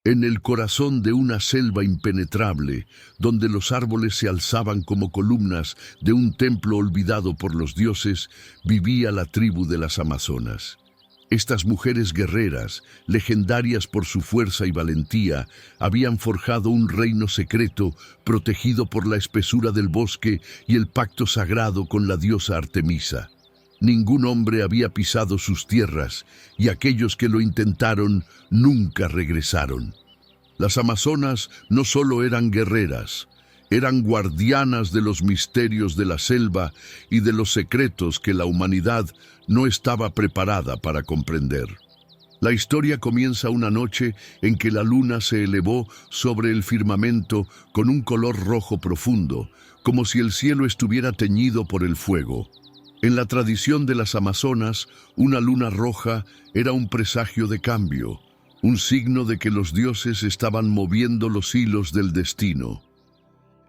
En el corazón de una selva impenetrable, donde los árboles se alzaban como columnas de un templo olvidado por los dioses, vivía la tribu de las Amazonas. Estas mujeres guerreras, legendarias por su fuerza y valentía, habían forjado un reino secreto protegido por la espesura del bosque y el pacto sagrado con la diosa Artemisa. Ningún hombre había pisado sus tierras, y aquellos que lo intentaron nunca regresaron. Las amazonas no solo eran guerreras, eran guardianas de los misterios de la selva y de los secretos que la humanidad no estaba preparada para comprender. La historia comienza una noche en que la luna se elevó sobre el firmamento con un color rojo profundo, como si el cielo estuviera teñido por el fuego. En la tradición de las amazonas, una luna roja era un presagio de cambio, un signo de que los dioses estaban moviendo los hilos del destino.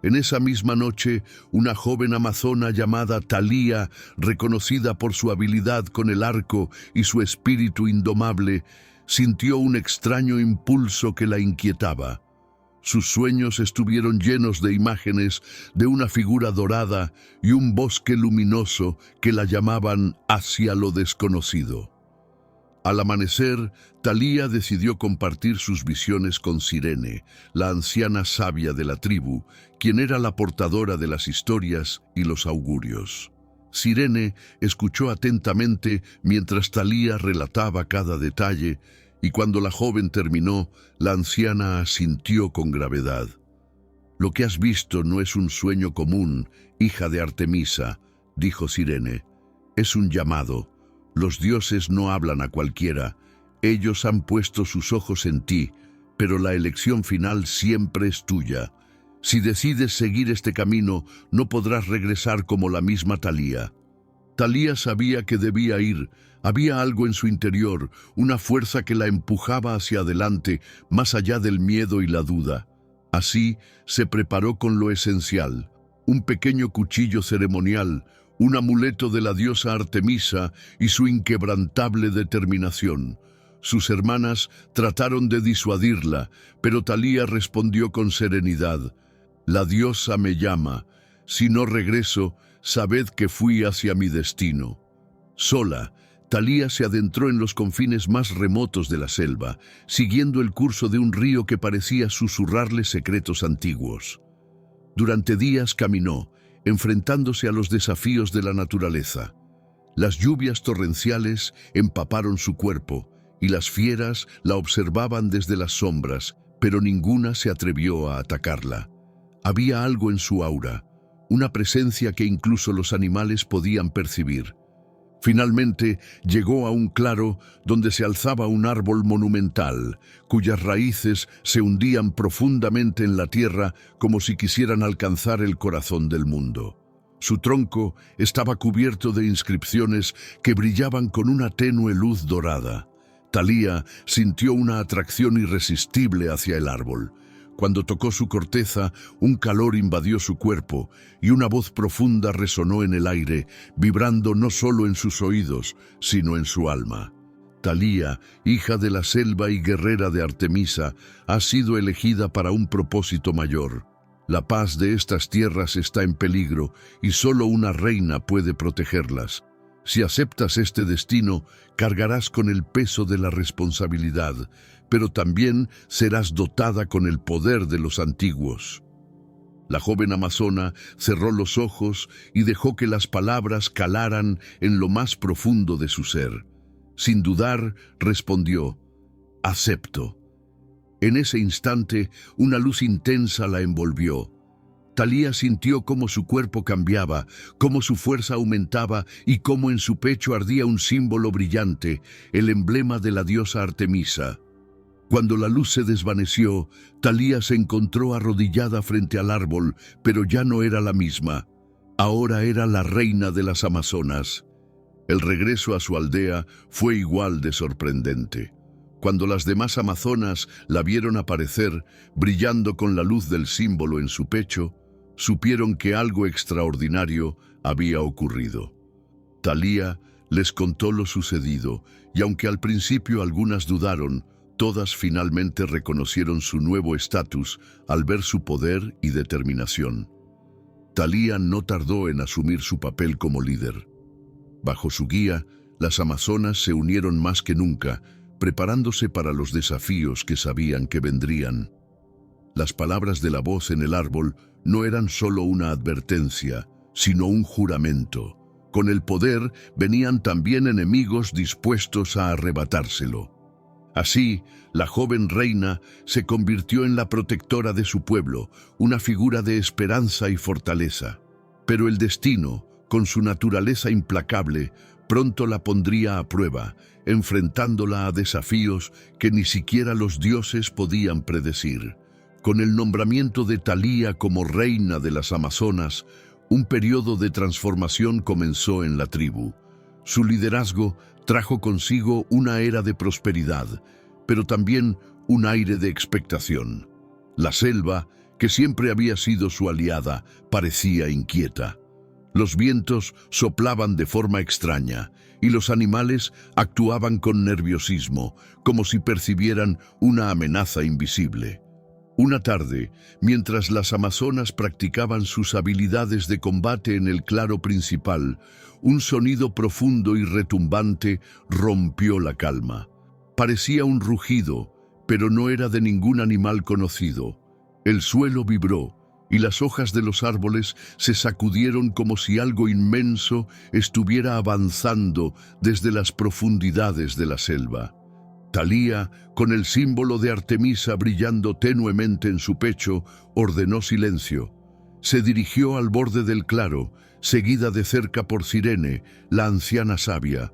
En esa misma noche, una joven amazona llamada Thalía, reconocida por su habilidad con el arco y su espíritu indomable, sintió un extraño impulso que la inquietaba. Sus sueños estuvieron llenos de imágenes de una figura dorada y un bosque luminoso que la llamaban hacia lo desconocido. Al amanecer, Thalía decidió compartir sus visiones con Cirene, la anciana sabia de la tribu, quien era la portadora de las historias y los augurios. Cirene escuchó atentamente mientras Thalía relataba cada detalle, y cuando la joven terminó, la anciana asintió con gravedad. «Lo que has visto no es un sueño común, hija de Artemisa», dijo Cirene. «Es un llamado. Los dioses no hablan a cualquiera. Ellos han puesto sus ojos en ti, pero la elección final siempre es tuya. Si decides seguir este camino, no podrás regresar como la misma Thalía». Thalía sabía que debía ir. Había algo en su interior, una fuerza que la empujaba hacia adelante, más allá del miedo y la duda. Así, se preparó con lo esencial: un pequeño cuchillo ceremonial, un amuleto de la diosa Artemisa y su inquebrantable determinación. Sus hermanas trataron de disuadirla, pero Thalía respondió con serenidad: «La diosa me llama. Si no regreso, sabed que fui hacia mi destino». Sola, Thalía se adentró en los confines más remotos de la selva, siguiendo el curso de un río que parecía susurrarle secretos antiguos. Durante días caminó, enfrentándose a los desafíos de la naturaleza. Las lluvias torrenciales empaparon su cuerpo, y las fieras la observaban desde las sombras, pero ninguna se atrevió a atacarla. Había algo en su aura, una presencia que incluso los animales podían percibir. Finalmente llegó a un claro donde se alzaba un árbol monumental, cuyas raíces se hundían profundamente en la tierra como si quisieran alcanzar el corazón del mundo. Su tronco estaba cubierto de inscripciones que brillaban con una tenue luz dorada. Thalía sintió una atracción irresistible hacia el árbol. Cuando tocó su corteza, un calor invadió su cuerpo y una voz profunda resonó en el aire, vibrando no solo en sus oídos, sino en su alma. Thalía, hija de la selva y guerrera de Artemisa, ha sido elegida para un propósito mayor. La paz de estas tierras está en peligro y solo una reina puede protegerlas. Si aceptas este destino, cargarás con el peso de la responsabilidad, pero también serás dotada con el poder de los antiguos. La joven amazona cerró los ojos y dejó que las palabras calaran en lo más profundo de su ser. Sin dudar, respondió: «Acepto». En ese instante, una luz intensa la envolvió. Thalía sintió cómo su cuerpo cambiaba, cómo su fuerza aumentaba y cómo en su pecho ardía un símbolo brillante, el emblema de la diosa Artemisa. Cuando la luz se desvaneció, Thalía se encontró arrodillada frente al árbol, pero ya no era la misma. Ahora era la reina de las Amazonas. El regreso a su aldea fue igual de sorprendente. Cuando las demás amazonas la vieron aparecer, brillando con la luz del símbolo en su pecho, supieron que algo extraordinario había ocurrido. Thalía les contó lo sucedido, y aunque al principio algunas dudaron, Todas finalmente reconocieron su nuevo estatus al ver su poder y determinación. Thalía no tardó en asumir su papel como líder. Bajo su guía, las amazonas se unieron más que nunca, preparándose para los desafíos que sabían que vendrían. Las palabras de la voz en el árbol no eran solo una advertencia, sino un juramento. Con el poder venían también enemigos dispuestos a arrebatárselo. Así, la joven reina se convirtió en la protectora de su pueblo, una figura de esperanza y fortaleza. Pero el destino, con su naturaleza implacable, pronto la pondría a prueba, enfrentándola a desafíos que ni siquiera los dioses podían predecir. Con el nombramiento de Thalía como reina de las Amazonas, un periodo de transformación comenzó en la tribu. Su liderazgo trajo consigo una era de prosperidad, pero también un aire de expectación. La selva, que siempre había sido su aliada, parecía inquieta. Los vientos soplaban de forma extraña y los animales actuaban con nerviosismo, como si percibieran una amenaza invisible. Una tarde, mientras las amazonas practicaban sus habilidades de combate en el claro principal, un sonido profundo y retumbante rompió la calma. Parecía un rugido, pero no era de ningún animal conocido. El suelo vibró y las hojas de los árboles se sacudieron como si algo inmenso estuviera avanzando desde las profundidades de la selva. Thalía, con el símbolo de Artemisa brillando tenuemente en su pecho, ordenó silencio. Se dirigió al borde del claro, seguida de cerca por Cirene, la anciana sabia.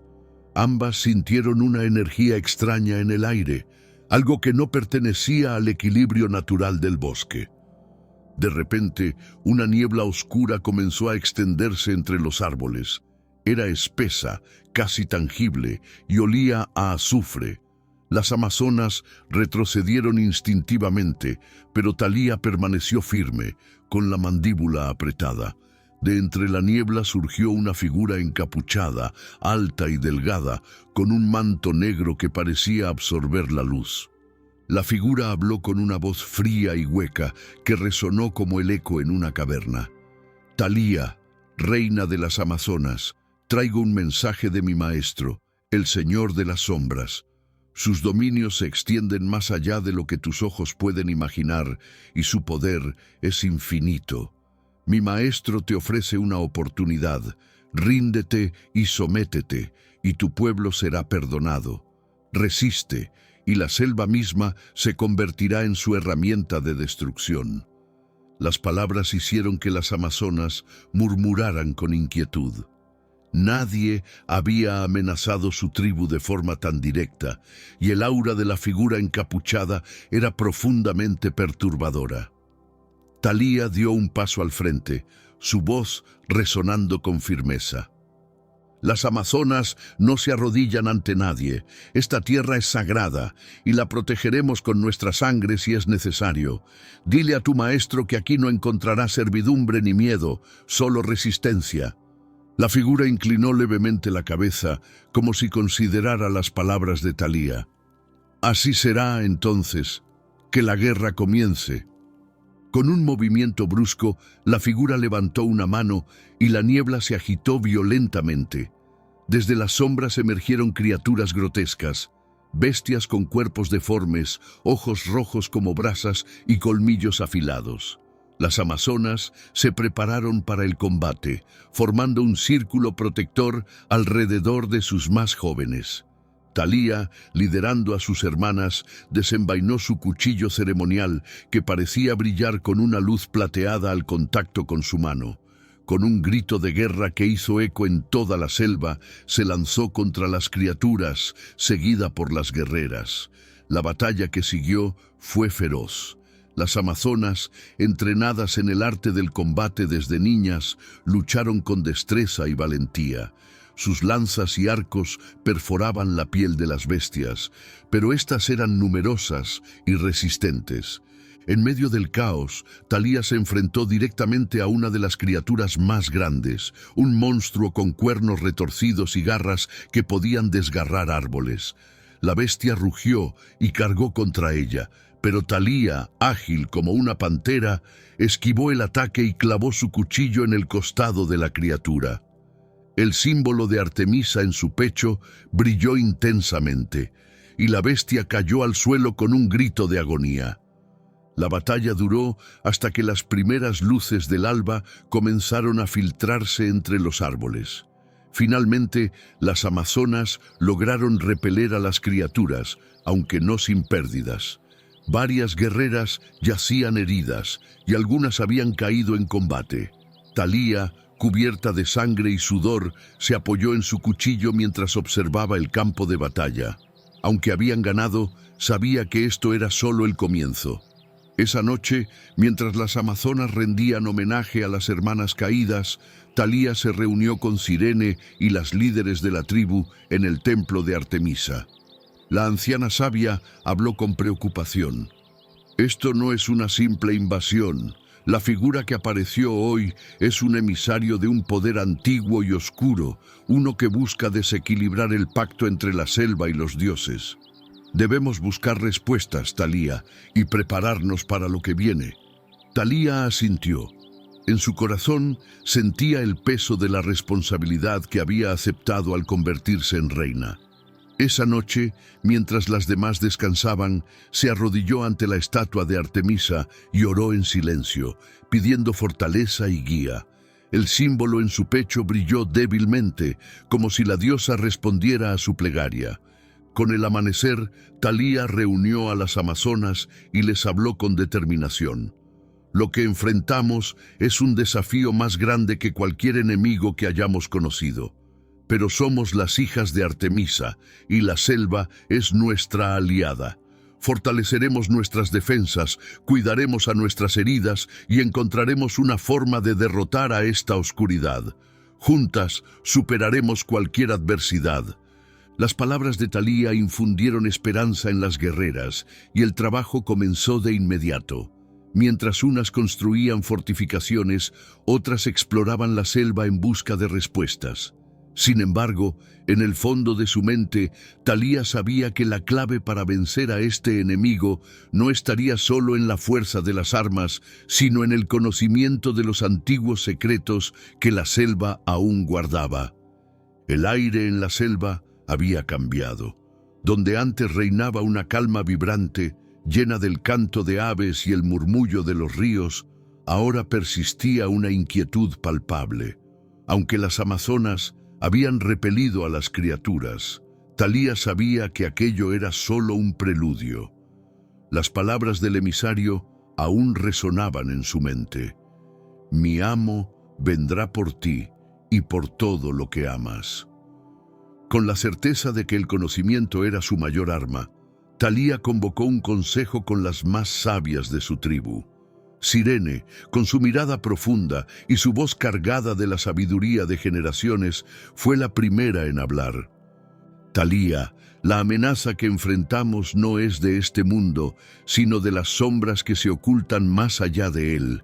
Ambas sintieron una energía extraña en el aire, algo que no pertenecía al equilibrio natural del bosque. De repente, una niebla oscura comenzó a extenderse entre los árboles. Era espesa, casi tangible, y olía a azufre. Las amazonas retrocedieron instintivamente, pero Thalía permaneció firme, con la mandíbula apretada. De entre la niebla surgió una figura encapuchada, alta y delgada, con un manto negro que parecía absorber la luz. La figura habló con una voz fría y hueca que resonó como el eco en una caverna. Thalía, reina de las Amazonas, traigo un mensaje de mi maestro, el Señor de las Sombras. Sus dominios se extienden más allá de lo que tus ojos pueden imaginar y su poder es infinito. Mi maestro te ofrece una oportunidad. Ríndete y sométete, y tu pueblo será perdonado. Resiste, y la selva misma se convertirá en su herramienta de destrucción. Las palabras hicieron que las amazonas murmuraran con inquietud. Nadie había amenazado su tribu de forma tan directa, y el aura de la figura encapuchada era profundamente perturbadora. Thalía dio un paso al frente, su voz resonando con firmeza. Las amazonas no se arrodillan ante nadie. Esta tierra es sagrada y la protegeremos con nuestra sangre si es necesario. Dile a tu maestro que aquí no encontrará servidumbre ni miedo, solo resistencia. La figura inclinó levemente la cabeza, como si considerara las palabras de Thalía. Así será, entonces, que la guerra comience. Con un movimiento brusco, la figura levantó una mano y la niebla se agitó violentamente. Desde las sombras emergieron criaturas grotescas, bestias con cuerpos deformes, ojos rojos como brasas y colmillos afilados. Las amazonas se prepararon para el combate, formando un círculo protector alrededor de sus más jóvenes. Thalía, liderando a sus hermanas, desenvainó su cuchillo ceremonial que parecía brillar con una luz plateada al contacto con su mano. Con un grito de guerra que hizo eco en toda la selva, se lanzó contra las criaturas, seguida por las guerreras. La batalla que siguió fue feroz. Las amazonas, entrenadas en el arte del combate desde niñas, lucharon con destreza y valentía. Sus lanzas y arcos perforaban la piel de las bestias, pero éstas eran numerosas y resistentes. En medio del caos, Thalía se enfrentó directamente a una de las criaturas más grandes, un monstruo con cuernos retorcidos y garras que podían desgarrar árboles. La bestia rugió y cargó contra ella, pero Thalía, ágil como una pantera, esquivó el ataque y clavó su cuchillo en el costado de la criatura. El símbolo de Artemisa en su pecho brilló intensamente, y la bestia cayó al suelo con un grito de agonía. La batalla duró hasta que las primeras luces del alba comenzaron a filtrarse entre los árboles. Finalmente, las amazonas lograron repeler a las criaturas, aunque no sin pérdidas. Varias guerreras yacían heridas y algunas habían caído en combate. Thalía, cubierta de sangre y sudor, se apoyó en su cuchillo mientras observaba el campo de batalla. Aunque habían ganado, sabía que esto era solo el comienzo. Esa noche, mientras las amazonas rendían homenaje a las hermanas caídas, Thalía se reunió con Cirene y las líderes de la tribu en el templo de Artemisa. La anciana sabia habló con preocupación. Esto no es una simple invasión. La figura que apareció hoy es un emisario de un poder antiguo y oscuro, uno que busca desequilibrar el pacto entre la selva y los dioses. Debemos buscar respuestas, Thalía, y prepararnos para lo que viene. Thalía asintió. En su corazón sentía el peso de la responsabilidad que había aceptado al convertirse en reina. Esa noche, mientras las demás descansaban, se arrodilló ante la estatua de Artemisa y oró en silencio, pidiendo fortaleza y guía. El símbolo en su pecho brilló débilmente, como si la diosa respondiera a su plegaria. Con el amanecer, Thalía reunió a las amazonas y les habló con determinación. Lo que enfrentamos es un desafío más grande que cualquier enemigo que hayamos conocido. Pero somos las hijas de Artemisa, y la selva es nuestra aliada. Fortaleceremos nuestras defensas, cuidaremos a nuestras heridas y encontraremos una forma de derrotar a esta oscuridad. Juntas superaremos cualquier adversidad. Las palabras de Thalía infundieron esperanza en las guerreras, y el trabajo comenzó de inmediato. Mientras unas construían fortificaciones, otras exploraban la selva en busca de respuestas. Sin embargo, en el fondo de su mente, Thalía sabía que la clave para vencer a este enemigo no estaría solo en la fuerza de las armas, sino en el conocimiento de los antiguos secretos que la selva aún guardaba. El aire en la selva había cambiado. Donde antes reinaba una calma vibrante, llena del canto de aves y el murmullo de los ríos, ahora persistía una inquietud palpable. Aunque las amazonas habían repelido a las criaturas, Thalía sabía que aquello era solo un preludio. Las palabras del emisario aún resonaban en su mente. Mi amo vendrá por ti y por todo lo que amas. Con la certeza de que el conocimiento era su mayor arma, Thalía convocó un consejo con las más sabias de su tribu. Cirene, con su mirada profunda y su voz cargada de la sabiduría de generaciones, fue la primera en hablar. Thalía, la amenaza que enfrentamos no es de este mundo, sino de las sombras que se ocultan más allá de él.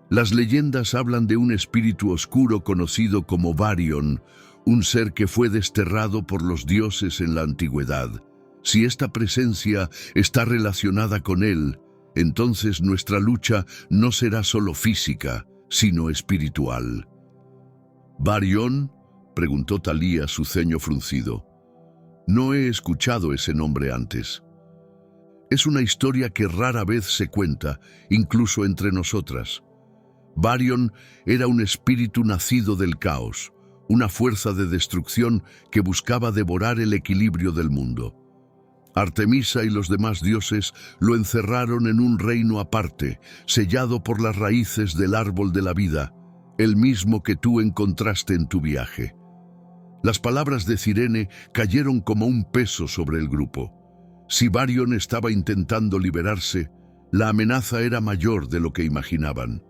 Las leyendas hablan de un espíritu oscuro conocido como Varion, un ser que fue desterrado por los dioses en la antigüedad. Si esta presencia está relacionada con él, entonces nuestra lucha no será solo física, sino espiritual. ¿Varion?, preguntó Thalía, su ceño fruncido. No he escuchado ese nombre antes. Es una historia que rara vez se cuenta, incluso entre nosotras. Varion era un espíritu nacido del caos, una fuerza de destrucción que buscaba devorar el equilibrio del mundo. Artemisa y los demás dioses lo encerraron en un reino aparte, sellado por las raíces del árbol de la vida, el mismo que tú encontraste en tu viaje. Las palabras de Cirene cayeron como un peso sobre el grupo. Si Varion estaba intentando liberarse, la amenaza era mayor de lo que imaginaban.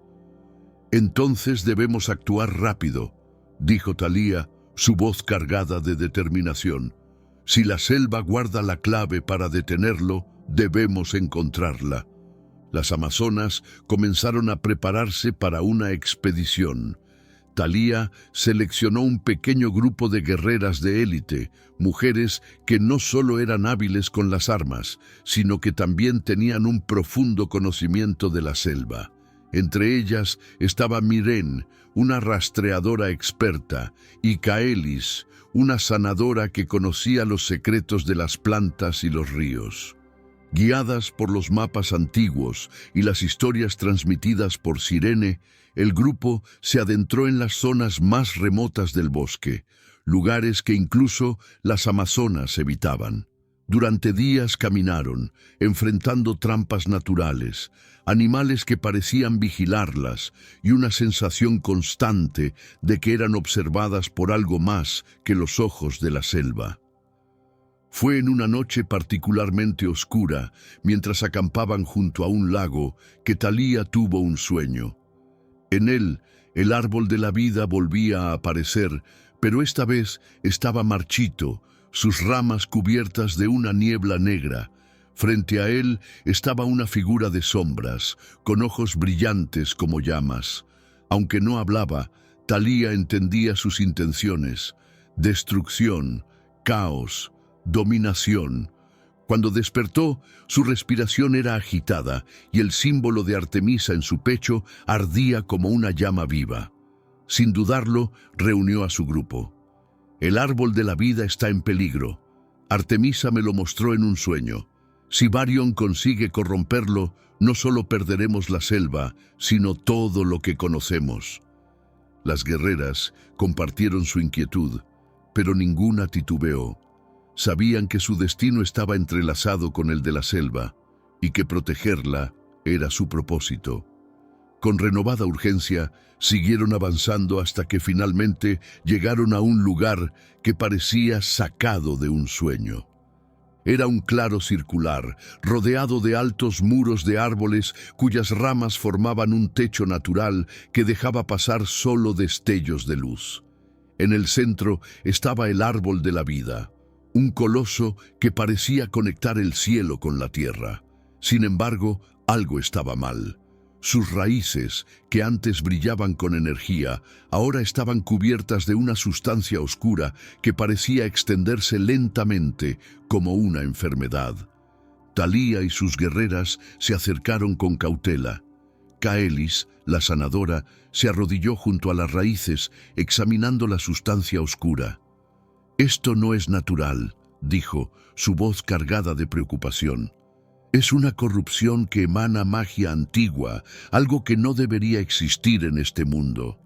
Entonces debemos actuar rápido, dijo Thalía, su voz cargada de determinación. Si la selva guarda la clave para detenerlo, debemos encontrarla. Las amazonas comenzaron a prepararse para una expedición. Thalía seleccionó un pequeño grupo de guerreras de élite, mujeres que no solo eran hábiles con las armas, sino que también tenían un profundo conocimiento de la selva. Entre ellas estaba Mirén, una rastreadora experta, y Caelis, una sanadora que conocía los secretos de las plantas y los ríos. Guiadas por los mapas antiguos y las historias transmitidas por Cirene, el grupo se adentró en las zonas más remotas del bosque, lugares que incluso las amazonas evitaban. Durante días caminaron, enfrentando trampas naturales, animales que parecían vigilarlas y una sensación constante de que eran observadas por algo más que los ojos de la selva. Fue en una noche particularmente oscura, mientras acampaban junto a un lago, que Thalía tuvo un sueño. En él, el árbol de la vida volvía a aparecer, pero esta vez estaba marchito, sus ramas cubiertas de una niebla negra. Frente a él estaba una figura de sombras, con ojos brillantes como llamas. Aunque no hablaba, Thalía entendía sus intenciones: destrucción, caos, dominación. Cuando despertó, su respiración era agitada y el símbolo de Artemisa en su pecho ardía como una llama viva. Sin dudarlo, reunió a su grupo. El árbol de la vida está en peligro. Artemisa me lo mostró en un sueño. Si Varion consigue corromperlo, no solo perderemos la selva, sino todo lo que conocemos. Las guerreras compartieron su inquietud, pero ninguna titubeó. Sabían que su destino estaba entrelazado con el de la selva y que protegerla era su propósito. Con renovada urgencia, siguieron avanzando hasta que finalmente llegaron a un lugar que parecía sacado de un sueño. Era un claro circular, rodeado de altos muros de árboles cuyas ramas formaban un techo natural que dejaba pasar solo destellos de luz. En el centro estaba el árbol de la vida, un coloso que parecía conectar el cielo con la tierra. Sin embargo, algo estaba mal. Sus raíces, que antes brillaban con energía, ahora estaban cubiertas de una sustancia oscura que parecía extenderse lentamente como una enfermedad. Thalía y sus guerreras se acercaron con cautela. Caelis, la sanadora, se arrodilló junto a las raíces, examinando la sustancia oscura. «Esto no es natural», dijo, su voz cargada de preocupación. «Es una corrupción que emana magia antigua, algo que no debería existir en este mundo».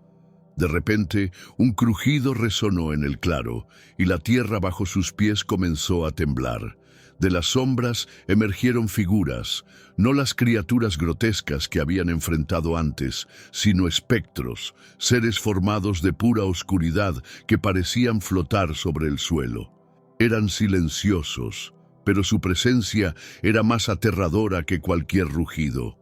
De repente, un crujido resonó en el claro, y la tierra bajo sus pies comenzó a temblar. De las sombras emergieron figuras, no las criaturas grotescas que habían enfrentado antes, sino espectros, seres formados de pura oscuridad que parecían flotar sobre el suelo. Eran silenciosos, pero su presencia era más aterradora que cualquier rugido.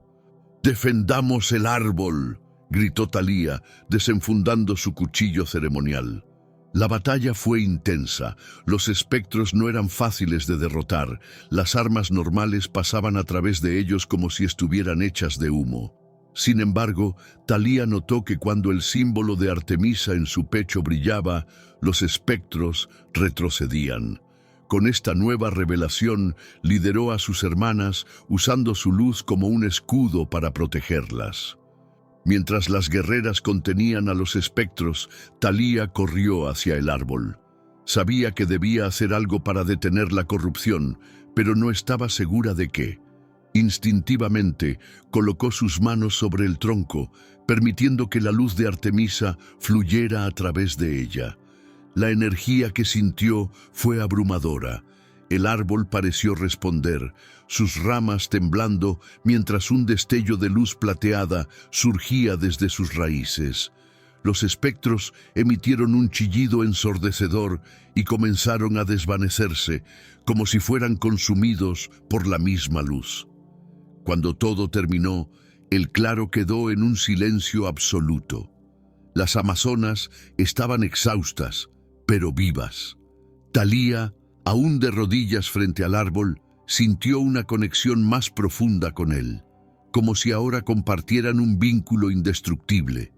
«¡Defendamos el árbol!», gritó Thalía, desenfundando su cuchillo ceremonial. La batalla fue intensa, los espectros no eran fáciles de derrotar, las armas normales pasaban a través de ellos como si estuvieran hechas de humo. Sin embargo, Thalía notó que cuando el símbolo de Artemisa en su pecho brillaba, los espectros retrocedían. Con esta nueva revelación, lideró a sus hermanas, usando su luz como un escudo para protegerlas. Mientras las guerreras contenían a los espectros, Thalía corrió hacia el árbol. Sabía que debía hacer algo para detener la corrupción, pero no estaba segura de qué. Instintivamente, colocó sus manos sobre el tronco, permitiendo que la luz de Artemisa fluyera a través de ella. La energía que sintió fue abrumadora. El árbol pareció responder, sus ramas temblando mientras un destello de luz plateada surgía desde sus raíces. Los espectros emitieron un chillido ensordecedor y comenzaron a desvanecerse, como si fueran consumidos por la misma luz. Cuando todo terminó, el claro quedó en un silencio absoluto. Las amazonas estaban exhaustas, pero vivas. Thalía, aún de rodillas frente al árbol, sintió una conexión más profunda con él, como si ahora compartieran un vínculo indestructible.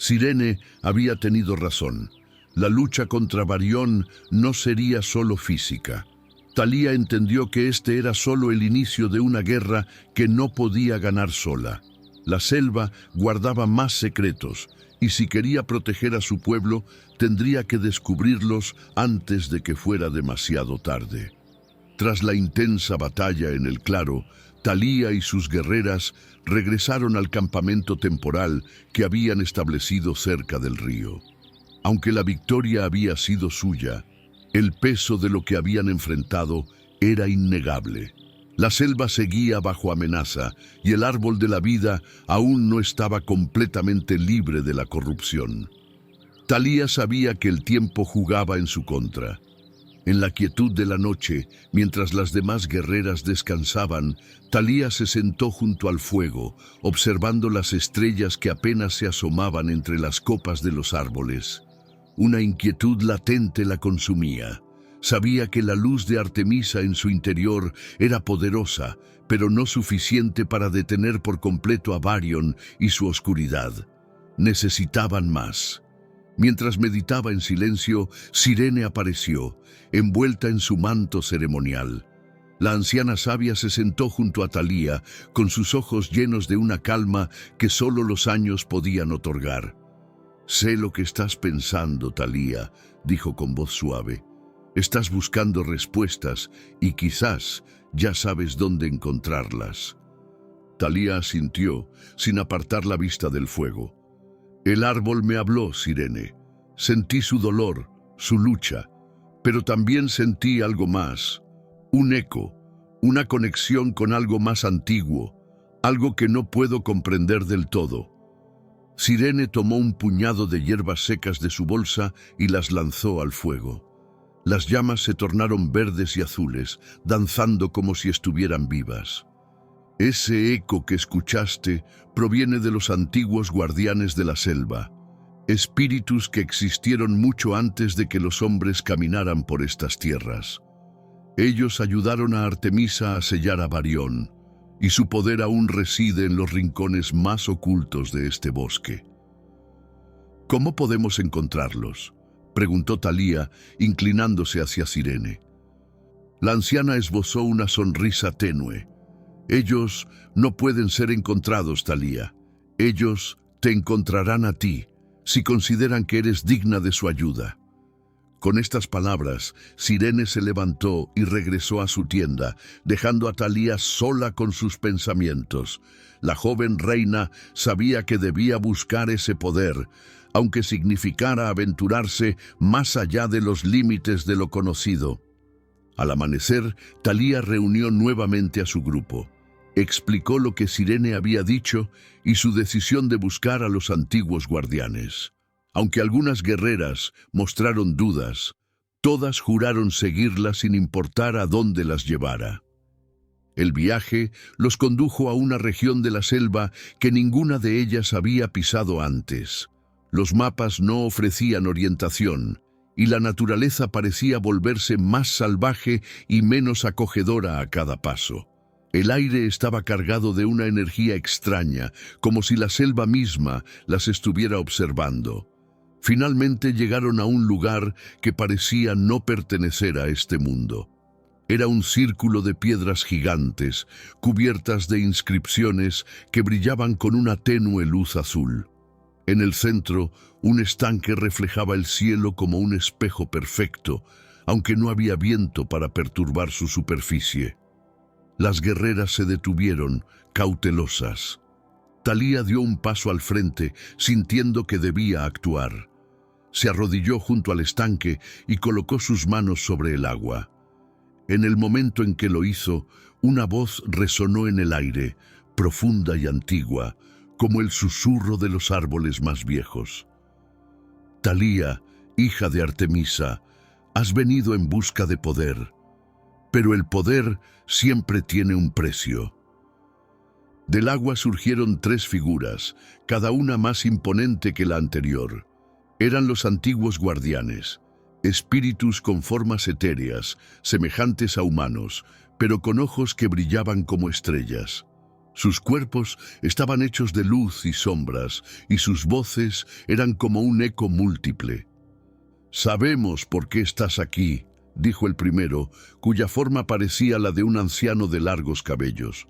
Sirene había tenido razón. La lucha contra Varión no sería solo física. Talía entendió que este era solo el inicio de una guerra que no podía ganar sola. La selva guardaba más secretos, y si quería proteger a su pueblo, tendría que descubrirlos antes de que fuera demasiado tarde. Tras la intensa batalla en el claro, Talía y sus guerreras regresaron al campamento temporal que habían establecido cerca del río. Aunque la victoria había sido suya, el peso de lo que habían enfrentado era innegable. La selva seguía bajo amenaza y el árbol de la vida aún no estaba completamente libre de la corrupción. Talía sabía que el tiempo jugaba en su contra. En la quietud de la noche, mientras las demás guerreras descansaban, Talía se sentó junto al fuego, observando las estrellas que apenas se asomaban entre las copas de los árboles. Una inquietud latente la consumía. Sabía que la luz de Artemisa en su interior era poderosa, pero no suficiente para detener por completo a Varión y su oscuridad. Necesitaban más. Mientras meditaba en silencio, Sirene apareció, envuelta en su manto ceremonial. La anciana sabia se sentó junto a Talía, con sus ojos llenos de una calma que solo los años podían otorgar. «Sé lo que estás pensando, Talía», dijo con voz suave. «Estás buscando respuestas y quizás ya sabes dónde encontrarlas». Talía asintió, sin apartar la vista del fuego. «El árbol me habló, Sirene. Sentí su dolor, su lucha, pero también sentí algo más, un eco, una conexión con algo más antiguo, algo que no puedo comprender del todo». Sirene tomó un puñado de hierbas secas de su bolsa y las lanzó al fuego. Las llamas se tornaron verdes y azules, danzando como si estuvieran vivas. «Ese eco que escuchaste proviene de los antiguos guardianes de la selva, espíritus que existieron mucho antes de que los hombres caminaran por estas tierras. Ellos ayudaron a Artemisa a sellar a Varión, y su poder aún reside en los rincones más ocultos de este bosque». «¿Cómo podemos encontrarlos?», preguntó Talía, inclinándose hacia Sirene. La anciana esbozó una sonrisa tenue. «Ellos no pueden ser encontrados, Talía. Ellos te encontrarán a ti, si consideran que eres digna de su ayuda». Con estas palabras, Sirene se levantó y regresó a su tienda, dejando a Talía sola con sus pensamientos. La joven reina sabía que debía buscar ese poder, aunque significara aventurarse más allá de los límites de lo conocido. Al amanecer, Talía reunió nuevamente a su grupo. Explicó lo que Sirene había dicho y su decisión de buscar a los antiguos guardianes. Aunque algunas guerreras mostraron dudas, todas juraron seguirla sin importar a dónde las llevara. El viaje los condujo a una región de la selva que ninguna de ellas había pisado antes. Los mapas no ofrecían orientación, y la naturaleza parecía volverse más salvaje y menos acogedora a cada paso. El aire estaba cargado de una energía extraña, como si la selva misma las estuviera observando. Finalmente llegaron a un lugar que parecía no pertenecer a este mundo. Era un círculo de piedras gigantes, cubiertas de inscripciones que brillaban con una tenue luz azul. En el centro, un estanque reflejaba el cielo como un espejo perfecto, aunque no había viento para perturbar su superficie. Las guerreras se detuvieron, cautelosas. Talía dio un paso al frente, sintiendo que debía actuar. Se arrodilló junto al estanque y colocó sus manos sobre el agua. En el momento en que lo hizo, una voz resonó en el aire, profunda y antigua, como el susurro de los árboles más viejos. «Talía, hija de Artemisa, has venido en busca de poder, pero el poder siempre tiene un precio». Del agua surgieron 3 figuras, cada una más imponente que la anterior. Eran los antiguos guardianes, espíritus con formas etéreas, semejantes a humanos, pero con ojos que brillaban como estrellas. Sus cuerpos estaban hechos de luz y sombras, y sus voces eran como un eco múltiple. «Sabemos por qué estás aquí», dijo el primero, cuya forma parecía la de un anciano de largos cabellos.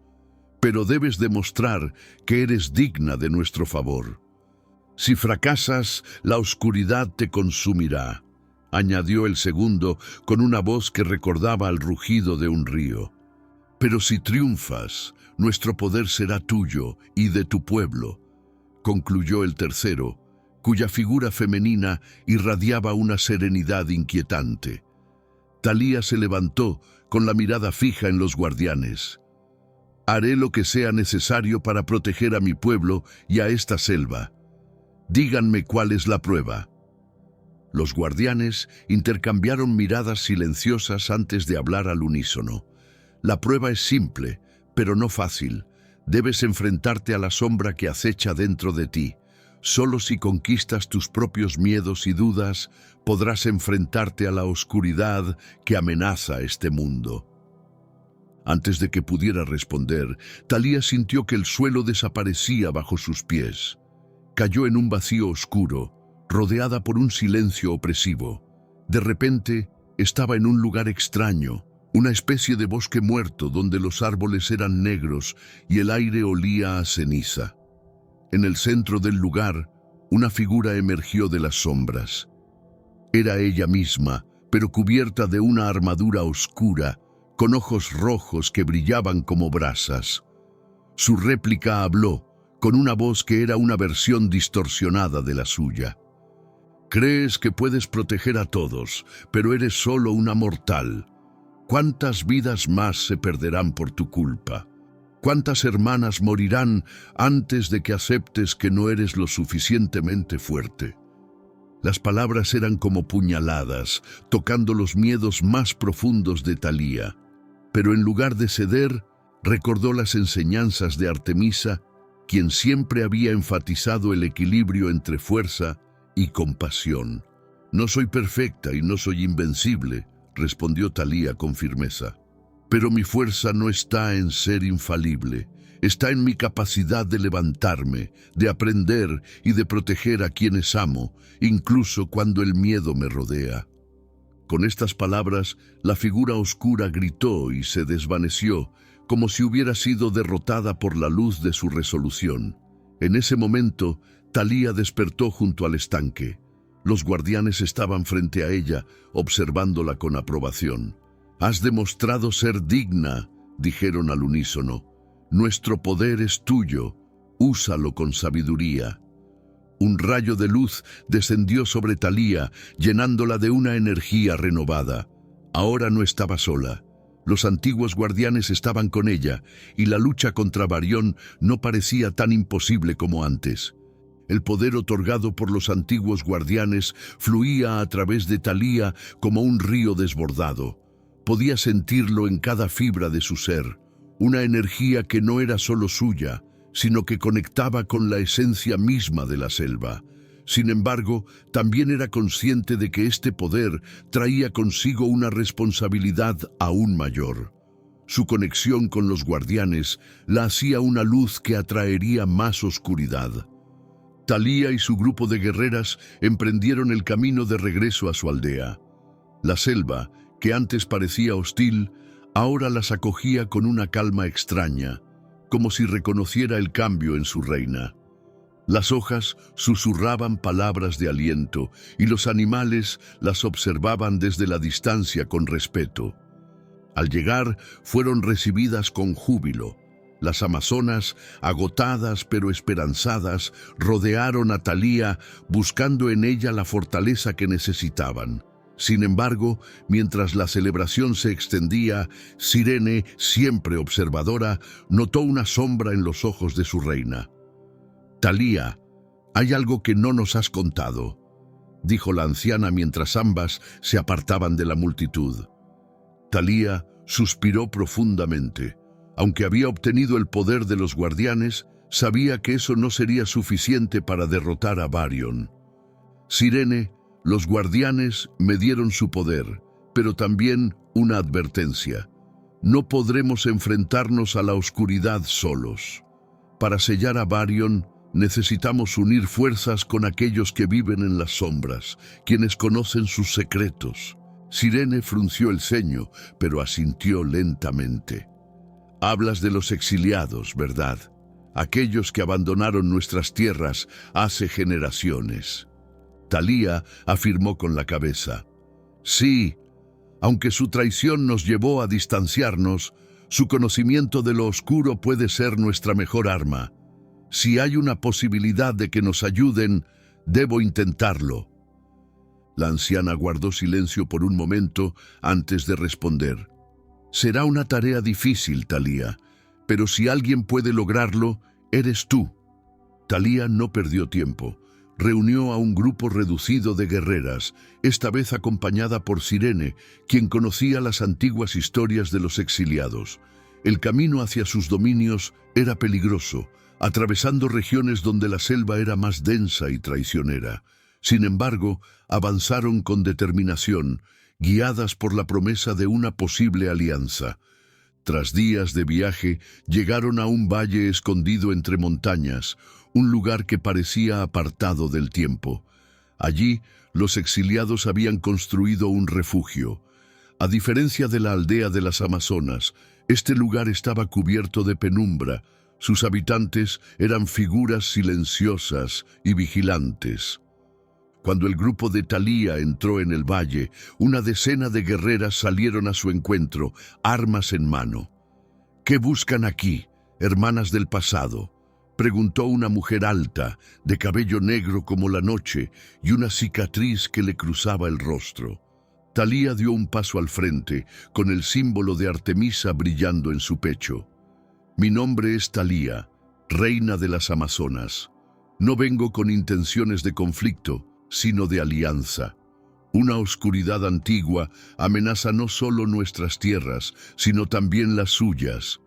«Pero debes demostrar que eres digna de nuestro favor. Si fracasas, la oscuridad te consumirá», añadió el segundo con una voz que recordaba al rugido de un río. «Pero si triunfas, nuestro poder será tuyo y de tu pueblo», concluyó el tercero, cuya figura femenina irradiaba una serenidad inquietante. Talía se levantó con la mirada fija en los guardianes. «Haré lo que sea necesario para proteger a mi pueblo y a esta selva. Díganme cuál es la prueba». Los guardianes intercambiaron miradas silenciosas antes de hablar al unísono. «La prueba es simple, pero no fácil. Debes enfrentarte a la sombra que acecha dentro de ti. Solo si conquistas tus propios miedos y dudas, podrás enfrentarte a la oscuridad que amenaza este mundo». Antes de que pudiera responder, Talía sintió que el suelo desaparecía bajo sus pies. Cayó en un vacío oscuro, rodeada por un silencio opresivo. De repente, estaba en un lugar extraño, una especie de bosque muerto donde los árboles eran negros y el aire olía a ceniza. En el centro del lugar, una figura emergió de las sombras. Era ella misma, pero cubierta de una armadura oscura, con ojos rojos que brillaban como brasas. Su réplica habló, con una voz que era una versión distorsionada de la suya. «Crees que puedes proteger a todos, pero eres solo una mortal. ¿Cuántas vidas más se perderán por tu culpa? ¿Cuántas hermanas morirán antes de que aceptes que no eres lo suficientemente fuerte?» Las palabras eran como puñaladas, tocando los miedos más profundos de Talía. Pero en lugar de ceder, recordó las enseñanzas de Artemisa, quien siempre había enfatizado el equilibrio entre fuerza y compasión. «No soy perfecta y no soy invencible», respondió Talía con firmeza. «Pero mi fuerza no está en ser infalible, está en mi capacidad de levantarme, de aprender y de proteger a quienes amo, incluso cuando el miedo me rodea». Con estas palabras, la figura oscura gritó y se desvaneció, como si hubiera sido derrotada por la luz de su resolución. En ese momento, Talía despertó junto al estanque. Los guardianes estaban frente a ella, observándola con aprobación. «Has demostrado ser digna», dijeron al unísono. «Nuestro poder es tuyo, úsalo con sabiduría». Un rayo de luz descendió sobre Talía, llenándola de una energía renovada. Ahora no estaba sola. Los antiguos guardianes estaban con ella, y la lucha contra Varión no parecía tan imposible como antes. El poder otorgado por los antiguos guardianes fluía a través de Talía como un río desbordado. Podía sentirlo en cada fibra de su ser, una energía que no era solo suya, sino que conectaba con la esencia misma de la selva. Sin embargo, también era consciente de que este poder traía consigo una responsabilidad aún mayor. Su conexión con los guardianes la hacía una luz que atraería más oscuridad. Talía y su grupo de guerreras emprendieron el camino de regreso a su aldea. La selva, que antes parecía hostil, ahora las acogía con una calma extraña, como si reconociera el cambio en su reina. Las hojas susurraban palabras de aliento y los animales las observaban desde la distancia con respeto. Al llegar, fueron recibidas con júbilo. Las amazonas, agotadas pero esperanzadas, rodearon a Talía buscando en ella la fortaleza que necesitaban. Sin embargo, mientras la celebración se extendía, Cirene, siempre observadora, notó una sombra en los ojos de su reina. «Talía, hay algo que no nos has contado», dijo la anciana mientras ambas se apartaban de la multitud. Talía suspiró profundamente. Aunque había obtenido el poder de los guardianes, sabía que eso no sería suficiente para derrotar a Varión. «Cirene, los guardianes me dieron su poder, pero también una advertencia. No podremos enfrentarnos a la oscuridad solos. Para sellar a Varion, necesitamos unir fuerzas con aquellos que viven en las sombras, quienes conocen sus secretos. Cirene frunció el ceño, pero asintió lentamente. Hablas de los exiliados, ¿verdad? Aquellos que abandonaron nuestras tierras hace generaciones. Talía afirmó con la cabeza. Sí, aunque su traición nos llevó a distanciarnos, su conocimiento de lo oscuro puede ser nuestra mejor arma. Si hay una posibilidad de que nos ayuden, debo intentarlo. La anciana guardó silencio por un momento antes de responder. Será una tarea difícil, Talía, pero si alguien puede lograrlo, eres tú. Talía no perdió tiempo. Reunió a un grupo reducido de guerreras, esta vez acompañada por Cirene, quien conocía las antiguas historias de los exiliados. El camino hacia sus dominios era peligroso, atravesando regiones donde la selva era más densa y traicionera. Sin embargo, avanzaron con determinación, guiadas por la promesa de una posible alianza. Tras días de viaje, llegaron a un valle escondido entre montañas, un lugar que parecía apartado del tiempo. Allí, los exiliados habían construido un refugio. A diferencia de la aldea de las Amazonas, este lugar estaba cubierto de penumbra. Sus habitantes eran figuras silenciosas y vigilantes. Cuando el grupo de Talía entró en el valle, una decena de guerreras salieron a su encuentro, armas en mano. ¿Qué buscan aquí, hermanas del pasado?, preguntó una mujer alta, de cabello negro como la noche y una cicatriz que le cruzaba el rostro. Talía dio un paso al frente, con el símbolo de Artemisa brillando en su pecho. Mi nombre es Talía, reina de las Amazonas. No vengo con intenciones de conflicto, sino de alianza. Una oscuridad antigua amenaza no solo nuestras tierras, sino también las suyas.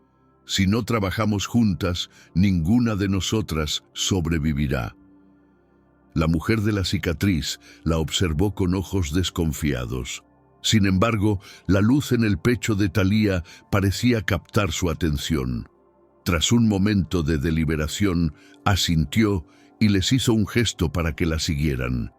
Si no trabajamos juntas, ninguna de nosotras sobrevivirá. La mujer de la cicatriz la observó con ojos desconfiados. Sin embargo, la luz en el pecho de Talía parecía captar su atención. Tras un momento de deliberación, asintió y les hizo un gesto para que la siguieran.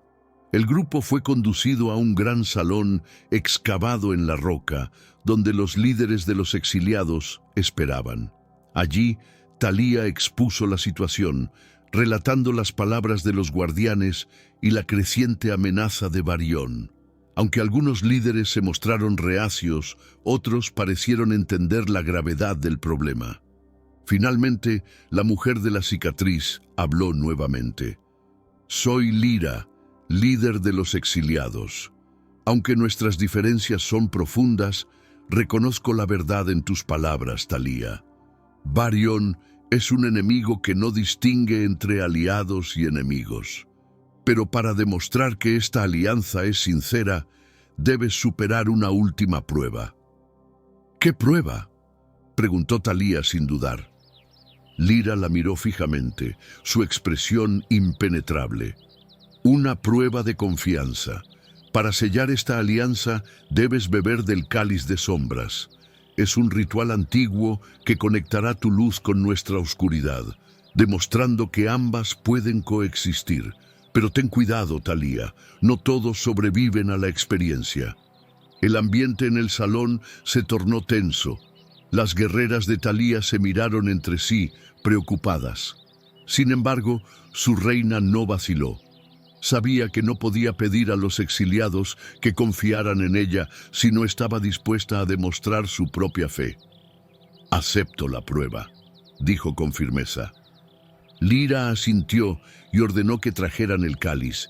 El grupo fue conducido a un gran salón excavado en la roca, donde los líderes de los exiliados esperaban. Allí, Talía expuso la situación, relatando las palabras de los guardianes y la creciente amenaza de Varion. Aunque algunos líderes se mostraron reacios, otros parecieron entender la gravedad del problema. Finalmente, la mujer de la cicatriz habló nuevamente. Soy Lira, líder de los exiliados. Aunque nuestras diferencias son profundas, reconozco la verdad en tus palabras, Talía. Varion es un enemigo que no distingue entre aliados y enemigos. Pero para demostrar que esta alianza es sincera, debes superar una última prueba. ¿Qué prueba?, preguntó Talía sin dudar. Lira la miró fijamente, su expresión impenetrable. Una prueba de confianza. Para sellar esta alianza, debes beber del cáliz de sombras. Es un ritual antiguo que conectará tu luz con nuestra oscuridad, demostrando que ambas pueden coexistir. Pero ten cuidado, Talía, no todos sobreviven a la experiencia. El ambiente en el salón se tornó tenso. Las guerreras de Talía se miraron entre sí, preocupadas. Sin embargo, su reina no vaciló. Sabía que no podía pedir a los exiliados que confiaran en ella si no estaba dispuesta a demostrar su propia fe. «Acepto la prueba», dijo con firmeza. Lira asintió y ordenó que trajeran el cáliz.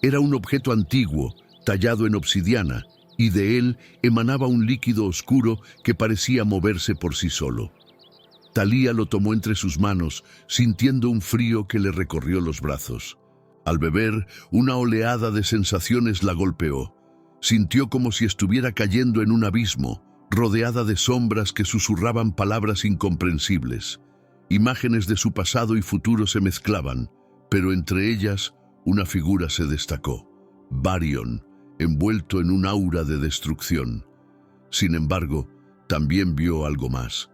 Era un objeto antiguo, tallado en obsidiana, y de él emanaba un líquido oscuro que parecía moverse por sí solo. Talía lo tomó entre sus manos, sintiendo un frío que le recorrió los brazos. Al beber, una oleada de sensaciones la golpeó. Sintió como si estuviera cayendo en un abismo, rodeada de sombras que susurraban palabras incomprensibles. Imágenes de su pasado y futuro se mezclaban, pero entre ellas una figura se destacó: Varion, envuelto en un aura de destrucción. Sin embargo, también vio algo más: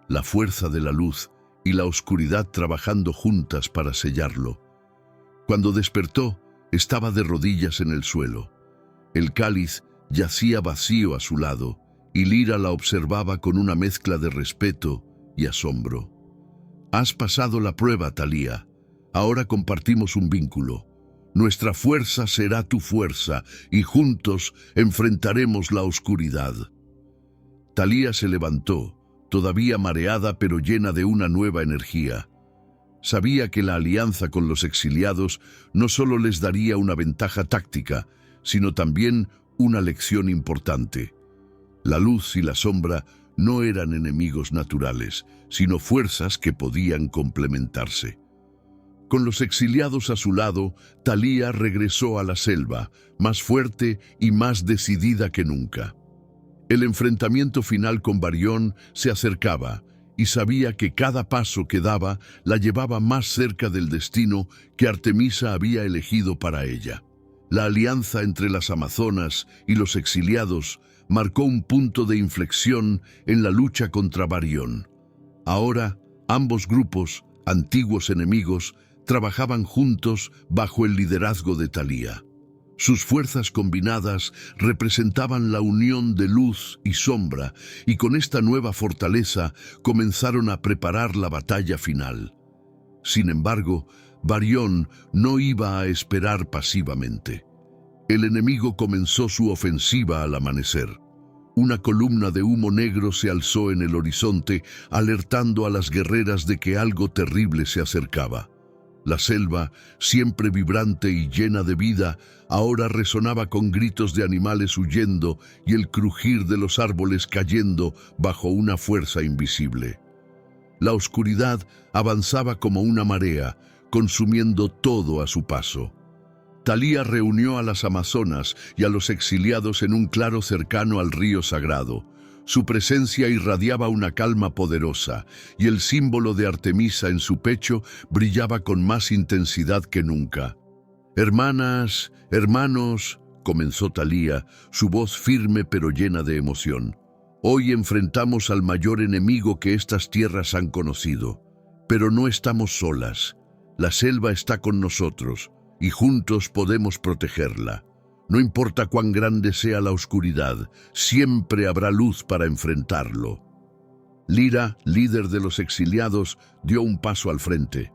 la fuerza de la luz y la oscuridad trabajando juntas para sellarlo. Cuando despertó, estaba de rodillas en el suelo. El cáliz yacía vacío a su lado, y Lyra la observaba con una mezcla de respeto y asombro. «Has pasado la prueba, Thalía. Ahora compartimos un vínculo. Nuestra fuerza será tu fuerza, y juntos enfrentaremos la oscuridad». Thalía se levantó, todavía mareada pero llena de una nueva energía. Sabía que la alianza con los exiliados no solo les daría una ventaja táctica, sino también una lección importante. La luz y la sombra no eran enemigos naturales, sino fuerzas que podían complementarse. Con los exiliados a su lado, Thalía regresó a la selva, más fuerte y más decidida que nunca. El enfrentamiento final con Varión se acercaba, y sabía que cada paso que daba la llevaba más cerca del destino que Artemisa había elegido para ella. La alianza entre las amazonas y los exiliados marcó un punto de inflexión en la lucha contra Varión. Ahora, ambos grupos, antiguos enemigos, trabajaban juntos bajo el liderazgo de Thalía. Sus fuerzas combinadas representaban la unión de luz y sombra, y con esta nueva fortaleza comenzaron a preparar la batalla final. Sin embargo, Varión no iba a esperar pasivamente. El enemigo comenzó su ofensiva al amanecer. Una columna de humo negro se alzó en el horizonte, alertando a las guerreras de que algo terrible se acercaba. La selva, siempre vibrante y llena de vida, ahora resonaba con gritos de animales huyendo y el crujir de los árboles cayendo bajo una fuerza invisible. La oscuridad avanzaba como una marea, consumiendo todo a su paso. Thalía reunió a las amazonas y a los exiliados en un claro cercano al río sagrado. Su presencia irradiaba una calma poderosa, y el símbolo de Artemisa en su pecho brillaba con más intensidad que nunca. «Hermanas, hermanos», comenzó Thalía, su voz firme pero llena de emoción. «Hoy enfrentamos al mayor enemigo que estas tierras han conocido. Pero no estamos solas. La selva está con nosotros, y juntos podemos protegerla. No importa cuán grande sea la oscuridad, siempre habrá luz para enfrentarlo». Lyra, líder de los exiliados, dio un paso al frente.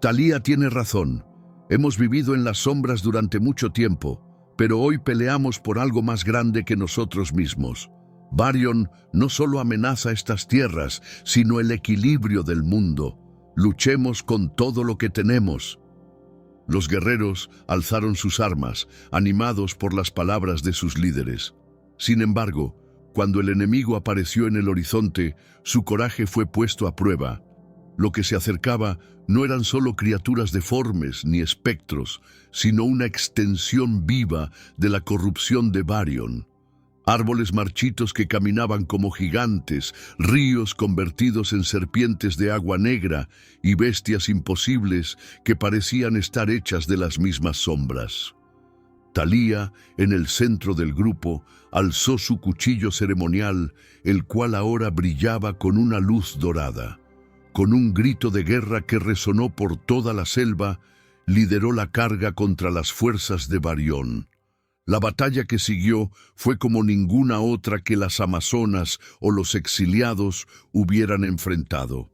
«Thalía tiene razón. Hemos vivido en las sombras durante mucho tiempo, pero hoy peleamos por algo más grande que nosotros mismos. Varión no solo amenaza estas tierras, sino el equilibrio del mundo. Luchemos con todo lo que tenemos». Los guerreros alzaron sus armas, animados por las palabras de sus líderes. Sin embargo, cuando el enemigo apareció en el horizonte, su coraje fue puesto a prueba. Lo que se acercaba no eran solo criaturas deformes ni espectros, sino una extensión viva de la corrupción de Varión. Árboles marchitos que caminaban como gigantes, ríos convertidos en serpientes de agua negra y bestias imposibles que parecían estar hechas de las mismas sombras. Thalía, en el centro del grupo, alzó su cuchillo ceremonial, el cual ahora brillaba con una luz dorada. Con un grito de guerra que resonó por toda la selva, lideró la carga contra las fuerzas de Varión. La batalla que siguió fue como ninguna otra que las amazonas o los exiliados hubieran enfrentado.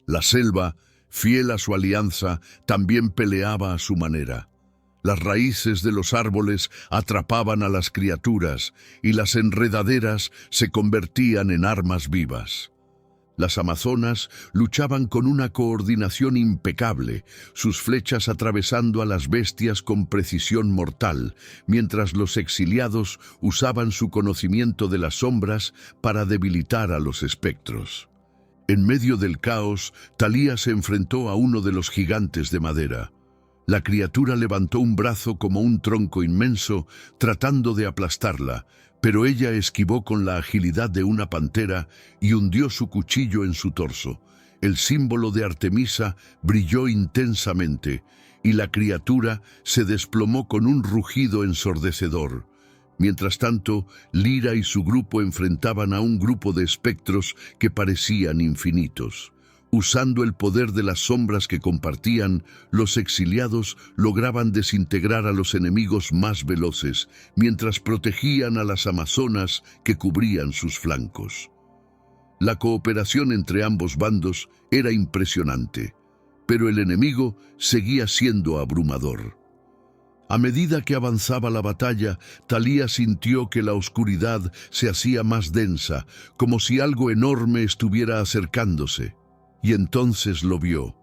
La selva, fiel a su alianza, también peleaba a su manera. Las raíces de los árboles atrapaban a las criaturas y las enredaderas se convertían en armas vivas. Las amazonas luchaban con una coordinación impecable, sus flechas atravesando a las bestias con precisión mortal, mientras los exiliados usaban su conocimiento de las sombras para debilitar a los espectros. En medio del caos, Thalía se enfrentó a uno de los gigantes de madera. La criatura levantó un brazo como un tronco inmenso, tratando de aplastarla, pero ella esquivó con la agilidad de una pantera y hundió su cuchillo en su torso. El símbolo de Artemisa brilló intensamente, y la criatura se desplomó con un rugido ensordecedor. Mientras tanto, Lyra y su grupo enfrentaban a un grupo de espectros que parecían infinitos. Usando el poder de las sombras que compartían, los exiliados lograban desintegrar a los enemigos más veloces, mientras protegían a las amazonas que cubrían sus flancos. La cooperación entre ambos bandos era impresionante, pero el enemigo seguía siendo abrumador. A medida que avanzaba la batalla, Thalía sintió que la oscuridad se hacía más densa, como si algo enorme estuviera acercándose. Y entonces lo vio.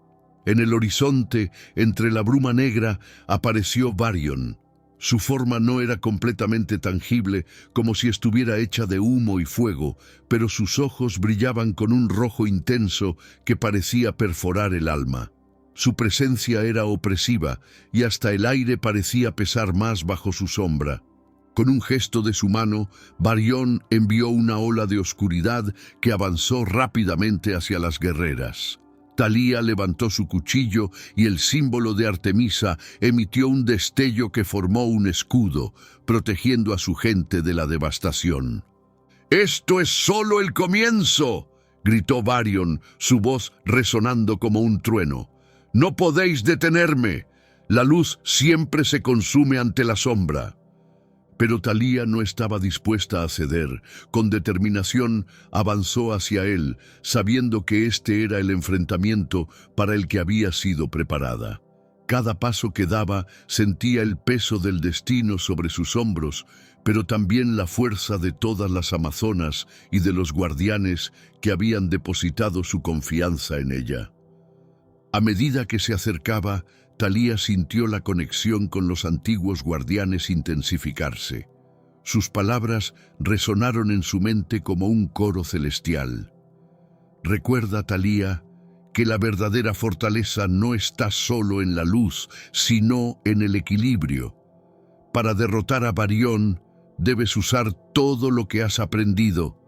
En el horizonte, entre la bruma negra, apareció Varion. Su forma no era completamente tangible, como si estuviera hecha de humo y fuego, pero sus ojos brillaban con un rojo intenso que parecía perforar el alma. Su presencia era opresiva, y hasta el aire parecía pesar más bajo su sombra. Con un gesto de su mano, Varion envió una ola de oscuridad que avanzó rápidamente hacia las guerreras. Thalía levantó su cuchillo y el símbolo de Artemisa emitió un destello que formó un escudo, protegiendo a su gente de la devastación. «¡Esto es solo el comienzo!», gritó Varion, su voz resonando como un trueno. «¡No podéis detenerme! La luz siempre se consume ante la sombra». Pero Thalía no estaba dispuesta a ceder. Con determinación avanzó hacia él, sabiendo que este era el enfrentamiento para el que había sido preparada. Cada paso que daba sentía el peso del destino sobre sus hombros, pero también la fuerza de todas las amazonas y de los guardianes que habían depositado su confianza en ella. A medida que se acercaba, Thalía sintió la conexión con los antiguos guardianes intensificarse. Sus palabras resonaron en su mente como un coro celestial. Recuerda, Thalía, que la verdadera fortaleza no está solo en la luz, sino en el equilibrio. Para derrotar a Varion, debes usar todo lo que has aprendido,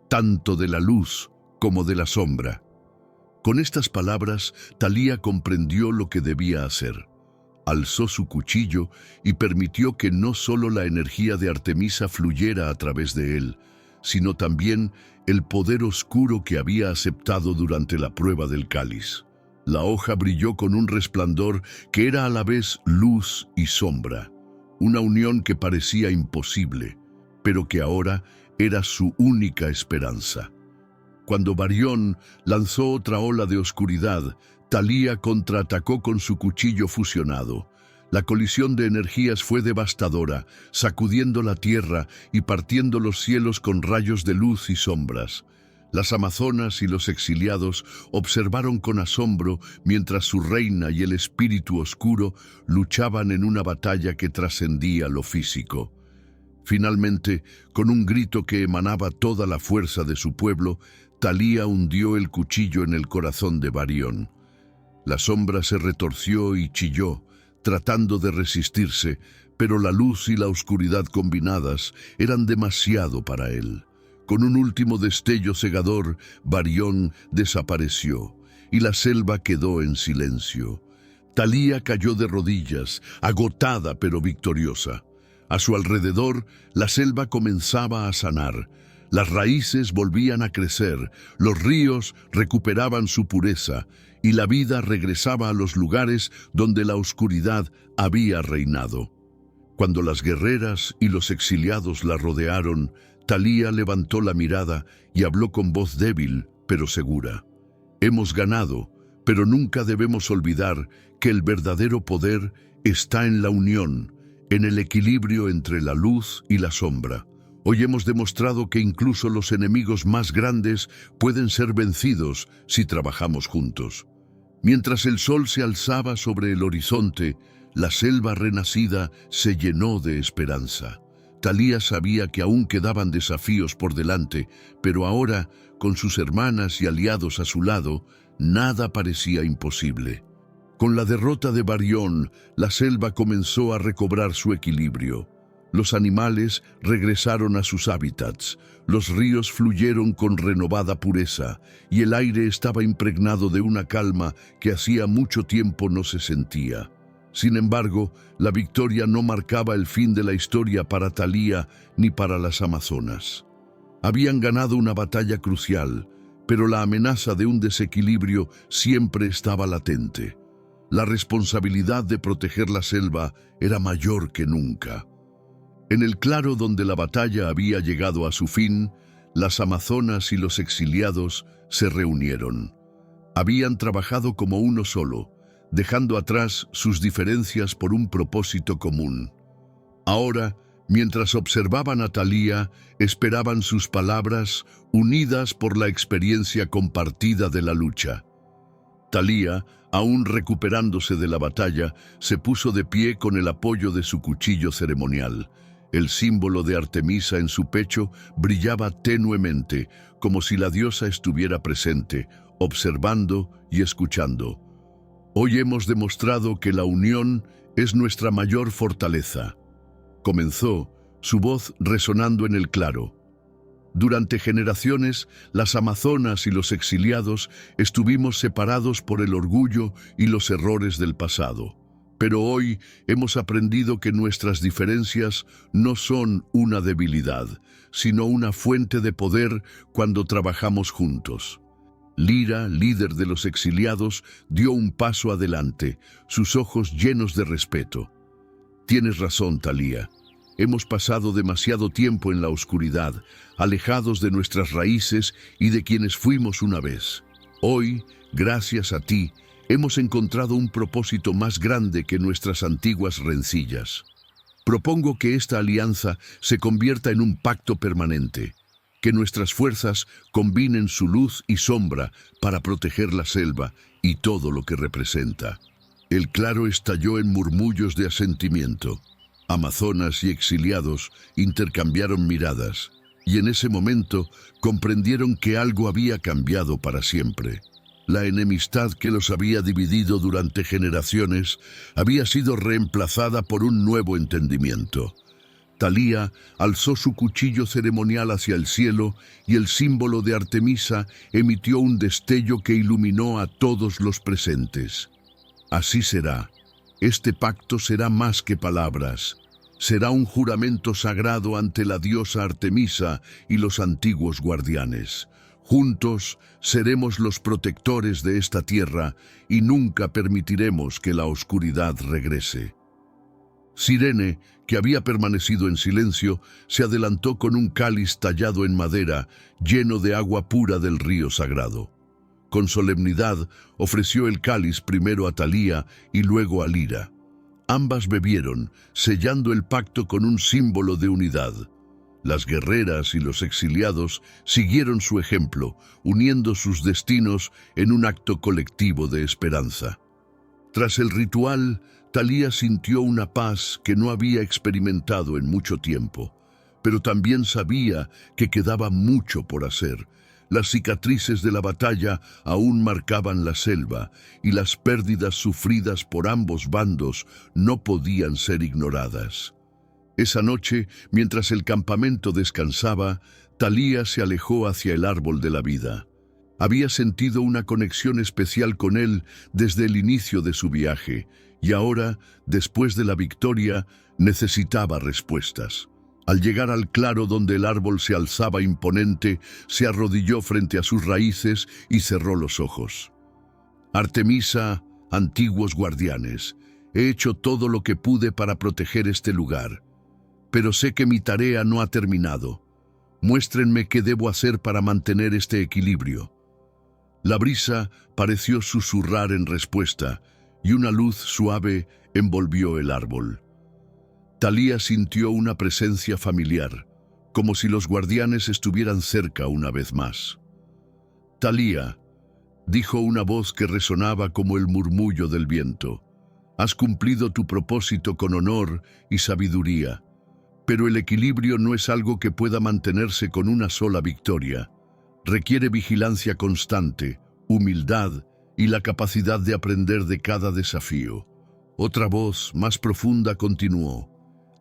tanto de la luz como de la sombra. Con estas palabras, Thalía comprendió lo que debía hacer. Alzó su cuchillo y permitió que no solo la energía de Artemisa fluyera a través de él, sino también el poder oscuro que había aceptado durante la prueba del cáliz. La hoja brilló con un resplandor que era a la vez luz y sombra, una unión que parecía imposible, pero que ahora era su única esperanza. Cuando Varion lanzó otra ola de oscuridad, Thalía contraatacó con su cuchillo fusionado. La colisión de energías fue devastadora, sacudiendo la tierra y partiendo los cielos con rayos de luz y sombras. Las amazonas y los exiliados observaron con asombro mientras su reina y el espíritu oscuro luchaban en una batalla que trascendía lo físico. Finalmente, con un grito que emanaba toda la fuerza de su pueblo, Thalía hundió el cuchillo en el corazón de Varion. La sombra se retorció y chilló, tratando de resistirse, pero la luz y la oscuridad combinadas eran demasiado para él. Con un último destello cegador, Varion desapareció, y la selva quedó en silencio. Thalía cayó de rodillas, agotada pero victoriosa. A su alrededor, la selva comenzaba a sanar. Las raíces volvían a crecer, los ríos recuperaban su pureza y la vida regresaba a los lugares donde la oscuridad había reinado. Cuando las guerreras y los exiliados la rodearon, Thalía levantó la mirada y habló con voz débil, pero segura. Hemos ganado, pero nunca debemos olvidar que el verdadero poder está en la unión, en el equilibrio entre la luz y la sombra. Hoy hemos demostrado que incluso los enemigos más grandes pueden ser vencidos si trabajamos juntos. Mientras el sol se alzaba sobre el horizonte, la selva renacida se llenó de esperanza. Thalía sabía que aún quedaban desafíos por delante, pero ahora, con sus hermanas y aliados a su lado, nada parecía imposible. Con la derrota de Varion, la selva comenzó a recobrar su equilibrio. Los animales regresaron a sus hábitats, los ríos fluyeron con renovada pureza y el aire estaba impregnado de una calma que hacía mucho tiempo no se sentía. Sin embargo, la victoria no marcaba el fin de la historia para Thalía ni para las amazonas. Habían ganado una batalla crucial, pero la amenaza de un desequilibrio siempre estaba latente. La responsabilidad de proteger la selva era mayor que nunca. En el claro donde la batalla había llegado a su fin, las amazonas y los exiliados se reunieron. Habían trabajado como uno solo, dejando atrás sus diferencias por un propósito común. Ahora, mientras observaban a Thalía, esperaban sus palabras, unidas por la experiencia compartida de la lucha. Thalía, aún recuperándose de la batalla, se puso de pie con el apoyo de su cuchillo ceremonial. El símbolo de Artemisa en su pecho brillaba tenuemente, como si la diosa estuviera presente, observando y escuchando. Hoy hemos demostrado que la unión es nuestra mayor fortaleza. Comenzó, su voz resonando en el claro. Durante generaciones, las amazonas y los exiliados estuvimos separados por el orgullo y los errores del pasado. Pero hoy hemos aprendido que nuestras diferencias no son una debilidad, sino una fuente de poder cuando trabajamos juntos. Lira, líder de los exiliados, dio un paso adelante, sus ojos llenos de respeto. Tienes razón, Thalía. Hemos pasado demasiado tiempo en la oscuridad, alejados de nuestras raíces y de quienes fuimos una vez. Hoy, gracias a ti, hemos encontrado un propósito más grande que nuestras antiguas rencillas. Propongo que esta alianza se convierta en un pacto permanente, que nuestras fuerzas combinen su luz y sombra para proteger la selva y todo lo que representa. El claro estalló en murmullos de asentimiento. Amazonas y exiliados intercambiaron miradas, y en ese momento comprendieron que algo había cambiado para siempre. La enemistad que los había dividido durante generaciones había sido reemplazada por un nuevo entendimiento. Thalía alzó su cuchillo ceremonial hacia el cielo y el símbolo de Artemisa emitió un destello que iluminó a todos los presentes. Así será. Este pacto será más que palabras. Será un juramento sagrado ante la diosa Artemisa y los antiguos guardianes. Juntos seremos los protectores de esta tierra y nunca permitiremos que la oscuridad regrese. Cirene, que había permanecido en silencio, se adelantó con un cáliz tallado en madera, lleno de agua pura del río sagrado. Con solemnidad ofreció el cáliz primero a Thalía y luego a Lira. Ambas bebieron, sellando el pacto con un símbolo de unidad. Las guerreras y los exiliados siguieron su ejemplo, uniendo sus destinos en un acto colectivo de esperanza. Tras el ritual, Thalía sintió una paz que no había experimentado en mucho tiempo, pero también sabía que quedaba mucho por hacer. Las cicatrices de la batalla aún marcaban la selva y las pérdidas sufridas por ambos bandos no podían ser ignoradas. Esa noche, mientras el campamento descansaba, Thalía se alejó hacia el árbol de la vida. Había sentido una conexión especial con él desde el inicio de su viaje, y ahora, después de la victoria, necesitaba respuestas. Al llegar al claro donde el árbol se alzaba imponente, se arrodilló frente a sus raíces y cerró los ojos. Artemisa, antiguos guardianes, he hecho todo lo que pude para proteger este lugar, pero sé que mi tarea no ha terminado. Muéstrenme qué debo hacer para mantener este equilibrio. La brisa pareció susurrar en respuesta, y una luz suave envolvió el árbol. Thalía sintió una presencia familiar, como si los guardianes estuvieran cerca una vez más. Thalía, dijo una voz que resonaba como el murmullo del viento, has cumplido tu propósito con honor y sabiduría, pero el equilibrio no es algo que pueda mantenerse con una sola victoria. Requiere vigilancia constante, humildad y la capacidad de aprender de cada desafío. Otra voz, más profunda, continuó.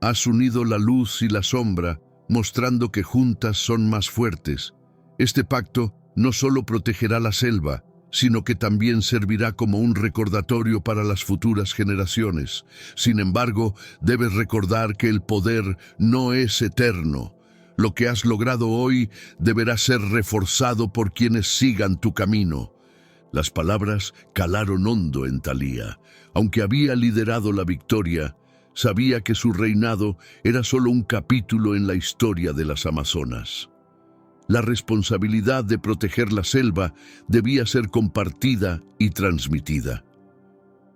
Has unido la luz y la sombra, mostrando que juntas son más fuertes. Este pacto no solo protegerá la selva, sino que también servirá como un recordatorio para las futuras generaciones. Sin embargo, debes recordar que el poder no es eterno. Lo que has logrado hoy deberá ser reforzado por quienes sigan tu camino. Las palabras calaron hondo en Thalía. Aunque había liderado la victoria, sabía que su reinado era solo un capítulo en la historia de las Amazonas. La responsabilidad de proteger la selva debía ser compartida y transmitida.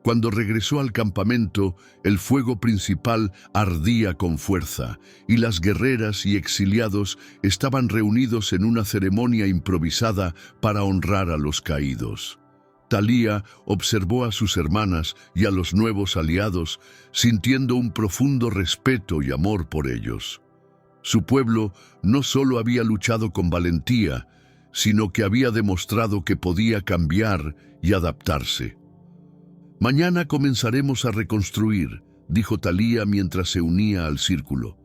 Cuando regresó al campamento, el fuego principal ardía con fuerza, y las guerreras y exiliados estaban reunidos en una ceremonia improvisada para honrar a los caídos. Thalía observó a sus hermanas y a los nuevos aliados, sintiendo un profundo respeto y amor por ellos. Su pueblo no solo había luchado con valentía, sino que había demostrado que podía cambiar y adaptarse. «Mañana comenzaremos a reconstruir», dijo Thalía mientras se unía al círculo.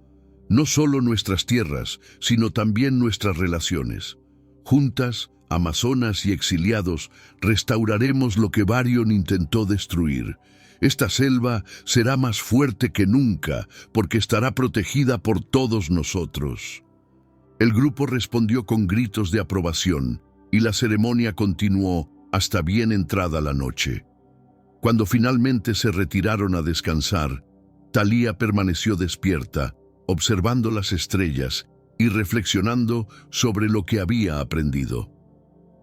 «No solo nuestras tierras, sino también nuestras relaciones. Juntas, amazonas y exiliados, restauraremos lo que Varion intentó destruir. Esta selva será más fuerte que nunca, porque estará protegida por todos nosotros». El grupo respondió con gritos de aprobación, y la ceremonia continuó hasta bien entrada la noche. Cuando finalmente se retiraron a descansar, Thalía permaneció despierta, observando las estrellas y reflexionando sobre lo que había aprendido.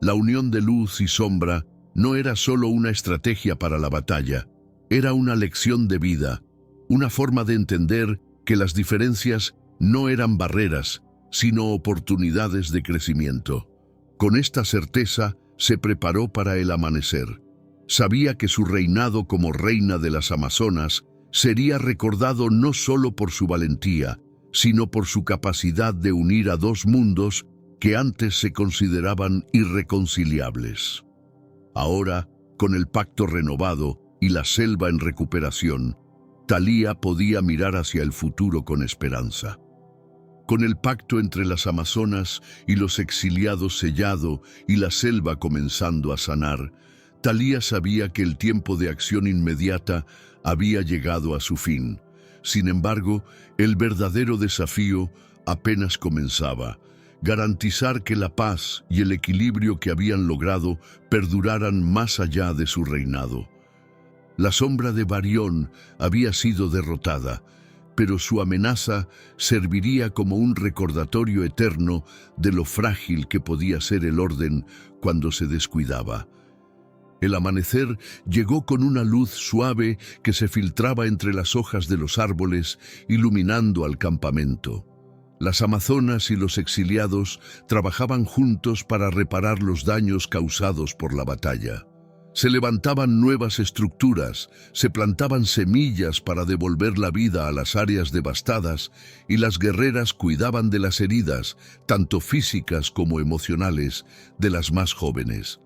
La unión de luz y sombra no era solo una estrategia para la batalla, era una lección de vida, una forma de entender que las diferencias no eran barreras, sino oportunidades de crecimiento. Con esta certeza se preparó para el amanecer. Sabía que su reinado como reina de las Amazonas sería recordado no solo por su valentía, sino por su capacidad de unir a dos mundos que antes se consideraban irreconciliables. Ahora, con el pacto renovado y la selva en recuperación, Thalía podía mirar hacia el futuro con esperanza. Con el pacto entre las Amazonas y los exiliados sellado y la selva comenzando a sanar, Thalía sabía que el tiempo de acción inmediata había llegado a su fin. Sin embargo, el verdadero desafío apenas comenzaba: garantizar que la paz y el equilibrio que habían logrado perduraran más allá de su reinado. La sombra de Varion había sido derrotada, pero su amenaza serviría como un recordatorio eterno de lo frágil que podía ser el orden cuando se descuidaba. El amanecer llegó con una luz suave que se filtraba entre las hojas de los árboles, iluminando al campamento. Las amazonas y los exiliados trabajaban juntos para reparar los daños causados por la batalla. Se levantaban nuevas estructuras, se plantaban semillas para devolver la vida a las áreas devastadas, y las guerreras cuidaban de las heridas, tanto físicas como emocionales, de las más jóvenes.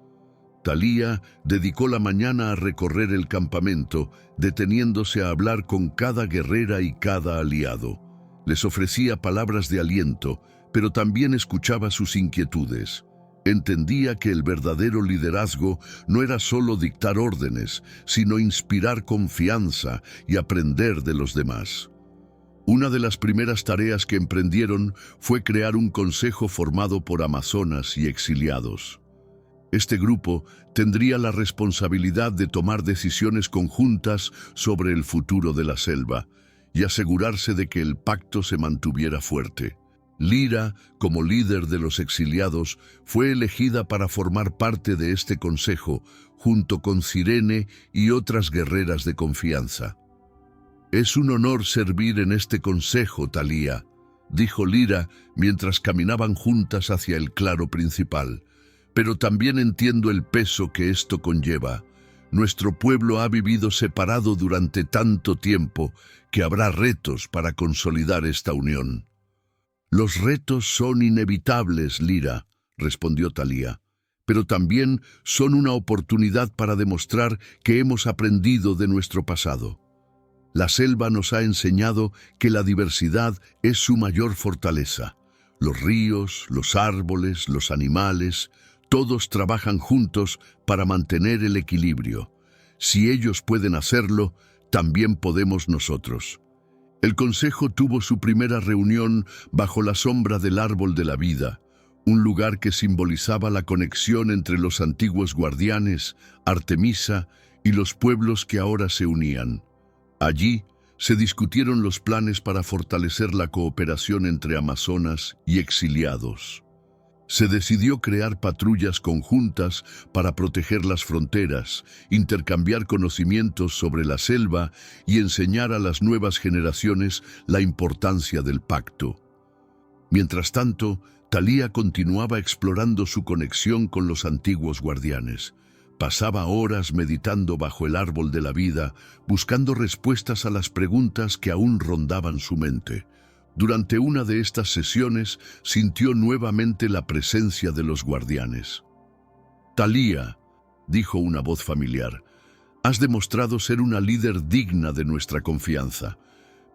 Thalía dedicó la mañana a recorrer el campamento, deteniéndose a hablar con cada guerrera y cada aliado. Les ofrecía palabras de aliento, pero también escuchaba sus inquietudes. Entendía que el verdadero liderazgo no era solo dictar órdenes, sino inspirar confianza y aprender de los demás. Una de las primeras tareas que emprendieron fue crear un consejo formado por amazonas y exiliados. Este grupo tendría la responsabilidad de tomar decisiones conjuntas sobre el futuro de la selva y asegurarse de que el pacto se mantuviera fuerte. Lyra, como líder de los exiliados, fue elegida para formar parte de este consejo, junto con Cirene y otras guerreras de confianza. «Es un honor servir en este consejo, Thalía», dijo Lyra mientras caminaban juntas hacia el claro principal. «Pero también entiendo el peso que esto conlleva. Nuestro pueblo ha vivido separado durante tanto tiempo que habrá retos para consolidar esta unión». «Los retos son inevitables, Lyra», respondió Thalía, «pero también son una oportunidad para demostrar que hemos aprendido de nuestro pasado. La selva nos ha enseñado que la diversidad es su mayor fortaleza. Los ríos, los árboles, los animales, Todos trabajan juntos para mantener el equilibrio. Si ellos pueden hacerlo, también podemos nosotros. El consejo tuvo su primera reunión bajo la sombra del árbol de la vida, un lugar que simbolizaba la conexión entre los antiguos guardianes, Artemisa y los pueblos que ahora se unían. Allí se discutieron los planes para fortalecer la cooperación entre amazonas y exiliados. Se decidió crear patrullas conjuntas para proteger las fronteras, intercambiar conocimientos sobre la selva y enseñar a las nuevas generaciones la importancia del pacto. Mientras tanto, Thalía continuaba explorando su conexión con los antiguos guardianes. Pasaba horas meditando bajo el árbol de la vida, buscando respuestas a las preguntas que aún rondaban su mente. Durante una de estas sesiones, sintió nuevamente la presencia de los guardianes. «Thalía», dijo una voz familiar, «has demostrado ser una líder digna de nuestra confianza.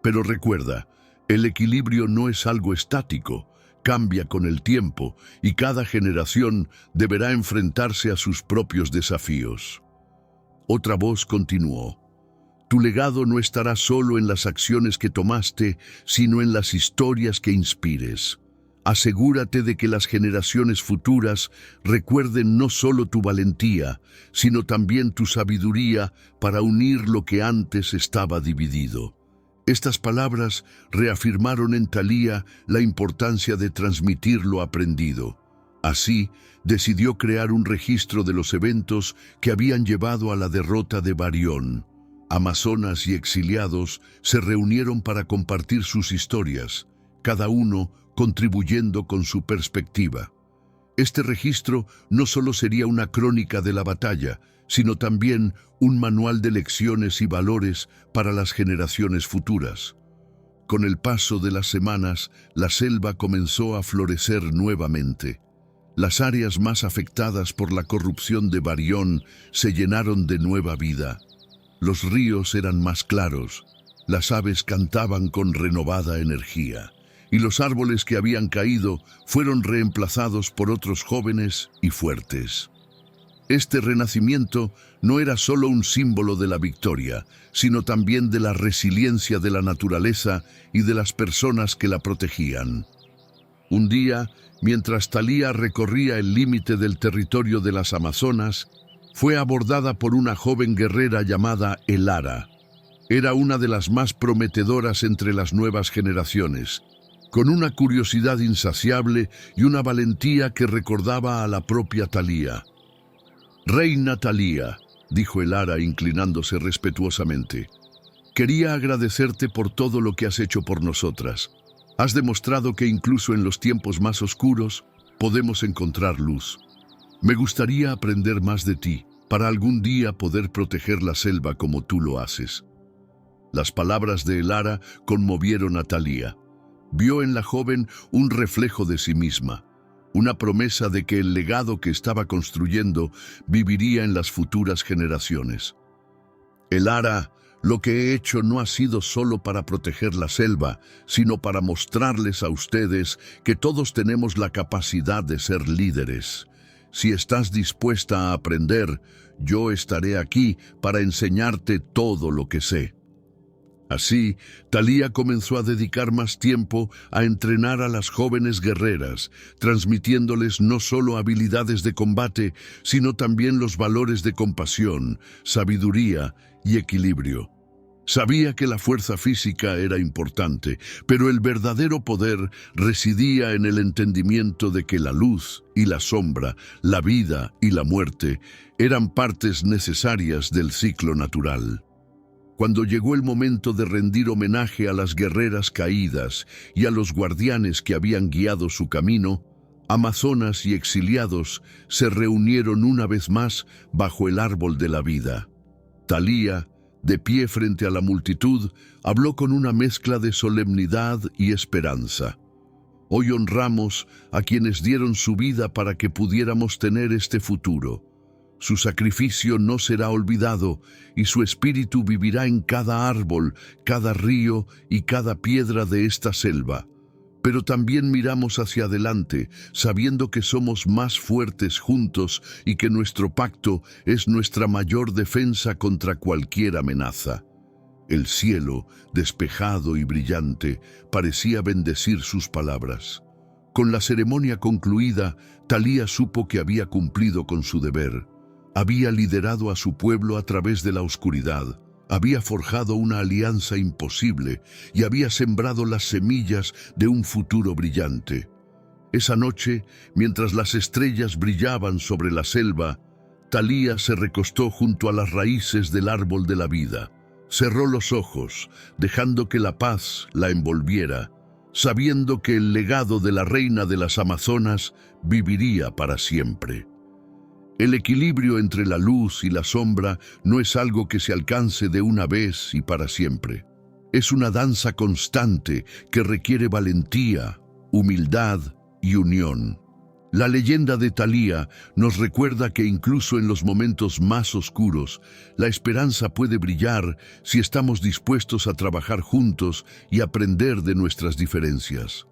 Pero recuerda, el equilibrio no es algo estático, cambia con el tiempo y cada generación deberá enfrentarse a sus propios desafíos». Otra voz continuó. «Tu legado no estará solo en las acciones que tomaste, sino en las historias que inspires. Asegúrate de que las generaciones futuras recuerden no solo tu valentía, sino también tu sabiduría para unir lo que antes estaba dividido». Estas palabras reafirmaron en Thalía la importancia de transmitir lo aprendido. Así, decidió crear un registro de los eventos que habían llevado a la derrota de Barión. Amazonas y exiliados se reunieron para compartir sus historias, cada uno contribuyendo con su perspectiva. Este registro no solo sería una crónica de la batalla, sino también un manual de lecciones y valores para las generaciones futuras. Con el paso de las semanas, la selva comenzó a florecer nuevamente. Las áreas más afectadas por la corrupción de Barión se llenaron de nueva vida. Los ríos eran más claros, las aves cantaban con renovada energía, y los árboles que habían caído fueron reemplazados por otros jóvenes y fuertes. Este renacimiento no era solo un símbolo de la victoria, sino también de la resiliencia de la naturaleza y de las personas que la protegían. Un día, mientras Thalía recorría el límite del territorio de las Amazonas, fue abordada por una joven guerrera llamada Elara. Era una de las más prometedoras entre las nuevas generaciones, con una curiosidad insaciable y una valentía que recordaba a la propia Thalía. «Reina Thalía», dijo Elara inclinándose respetuosamente, «quería agradecerte por todo lo que has hecho por nosotras. Has demostrado que incluso en los tiempos más oscuros podemos encontrar luz. Me gustaría aprender más de ti, para algún día poder proteger la selva como tú lo haces». Las palabras de Elara conmovieron a Thalía. Vio en la joven un reflejo de sí misma, una promesa de que el legado que estaba construyendo viviría en las futuras generaciones. «Elara, lo que he hecho no ha sido solo para proteger la selva, sino para mostrarles a ustedes que todos tenemos la capacidad de ser líderes. Si estás dispuesta a aprender, yo estaré aquí para enseñarte todo lo que sé». Así, Thalía comenzó a dedicar más tiempo a entrenar a las jóvenes guerreras, transmitiéndoles no solo habilidades de combate, sino también los valores de compasión, sabiduría y equilibrio. Sabía que la fuerza física era importante, pero el verdadero poder residía en el entendimiento de que la luz y la sombra, la vida y la muerte, eran partes necesarias del ciclo natural. Cuando llegó el momento de rendir homenaje a las guerreras caídas y a los guardianes que habían guiado su camino, amazonas y exiliados se reunieron una vez más bajo el árbol de la vida. Thalía, de pie frente a la multitud, habló con una mezcla de solemnidad y esperanza. «Hoy honramos a quienes dieron su vida para que pudiéramos tener este futuro. Su sacrificio no será olvidado y su espíritu vivirá en cada árbol, cada río y cada piedra de esta selva. Pero también miramos hacia adelante, sabiendo que somos más fuertes juntos y que nuestro pacto es nuestra mayor defensa contra cualquier amenaza. El cielo, despejado y brillante, parecía bendecir sus palabras. Con la ceremonia concluida, Talía supo que había cumplido con su deber. Había liderado a su pueblo a través de la oscuridad. Había forjado una alianza imposible y había sembrado las semillas de un futuro brillante. Esa noche, mientras las estrellas brillaban sobre la selva, Talía se recostó junto a las raíces del árbol de la vida. Cerró los ojos, dejando que la paz la envolviera, sabiendo que el legado de la reina de las Amazonas viviría para siempre. El equilibrio entre la luz y la sombra no es algo que se alcance de una vez y para siempre. Es una danza constante que requiere valentía, humildad y unión. La leyenda de Talía nos recuerda que incluso en los momentos más oscuros, la esperanza puede brillar si estamos dispuestos a trabajar juntos y aprender de nuestras diferencias.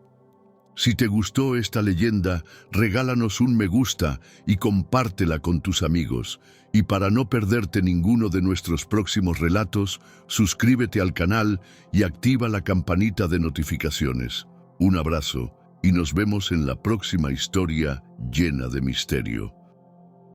Si te gustó esta leyenda, regálanos un me gusta y compártela con tus amigos. Y para no perderte ninguno de nuestros próximos relatos, suscríbete al canal y activa la campanita de notificaciones. Un abrazo y nos vemos en la próxima historia llena de misterio.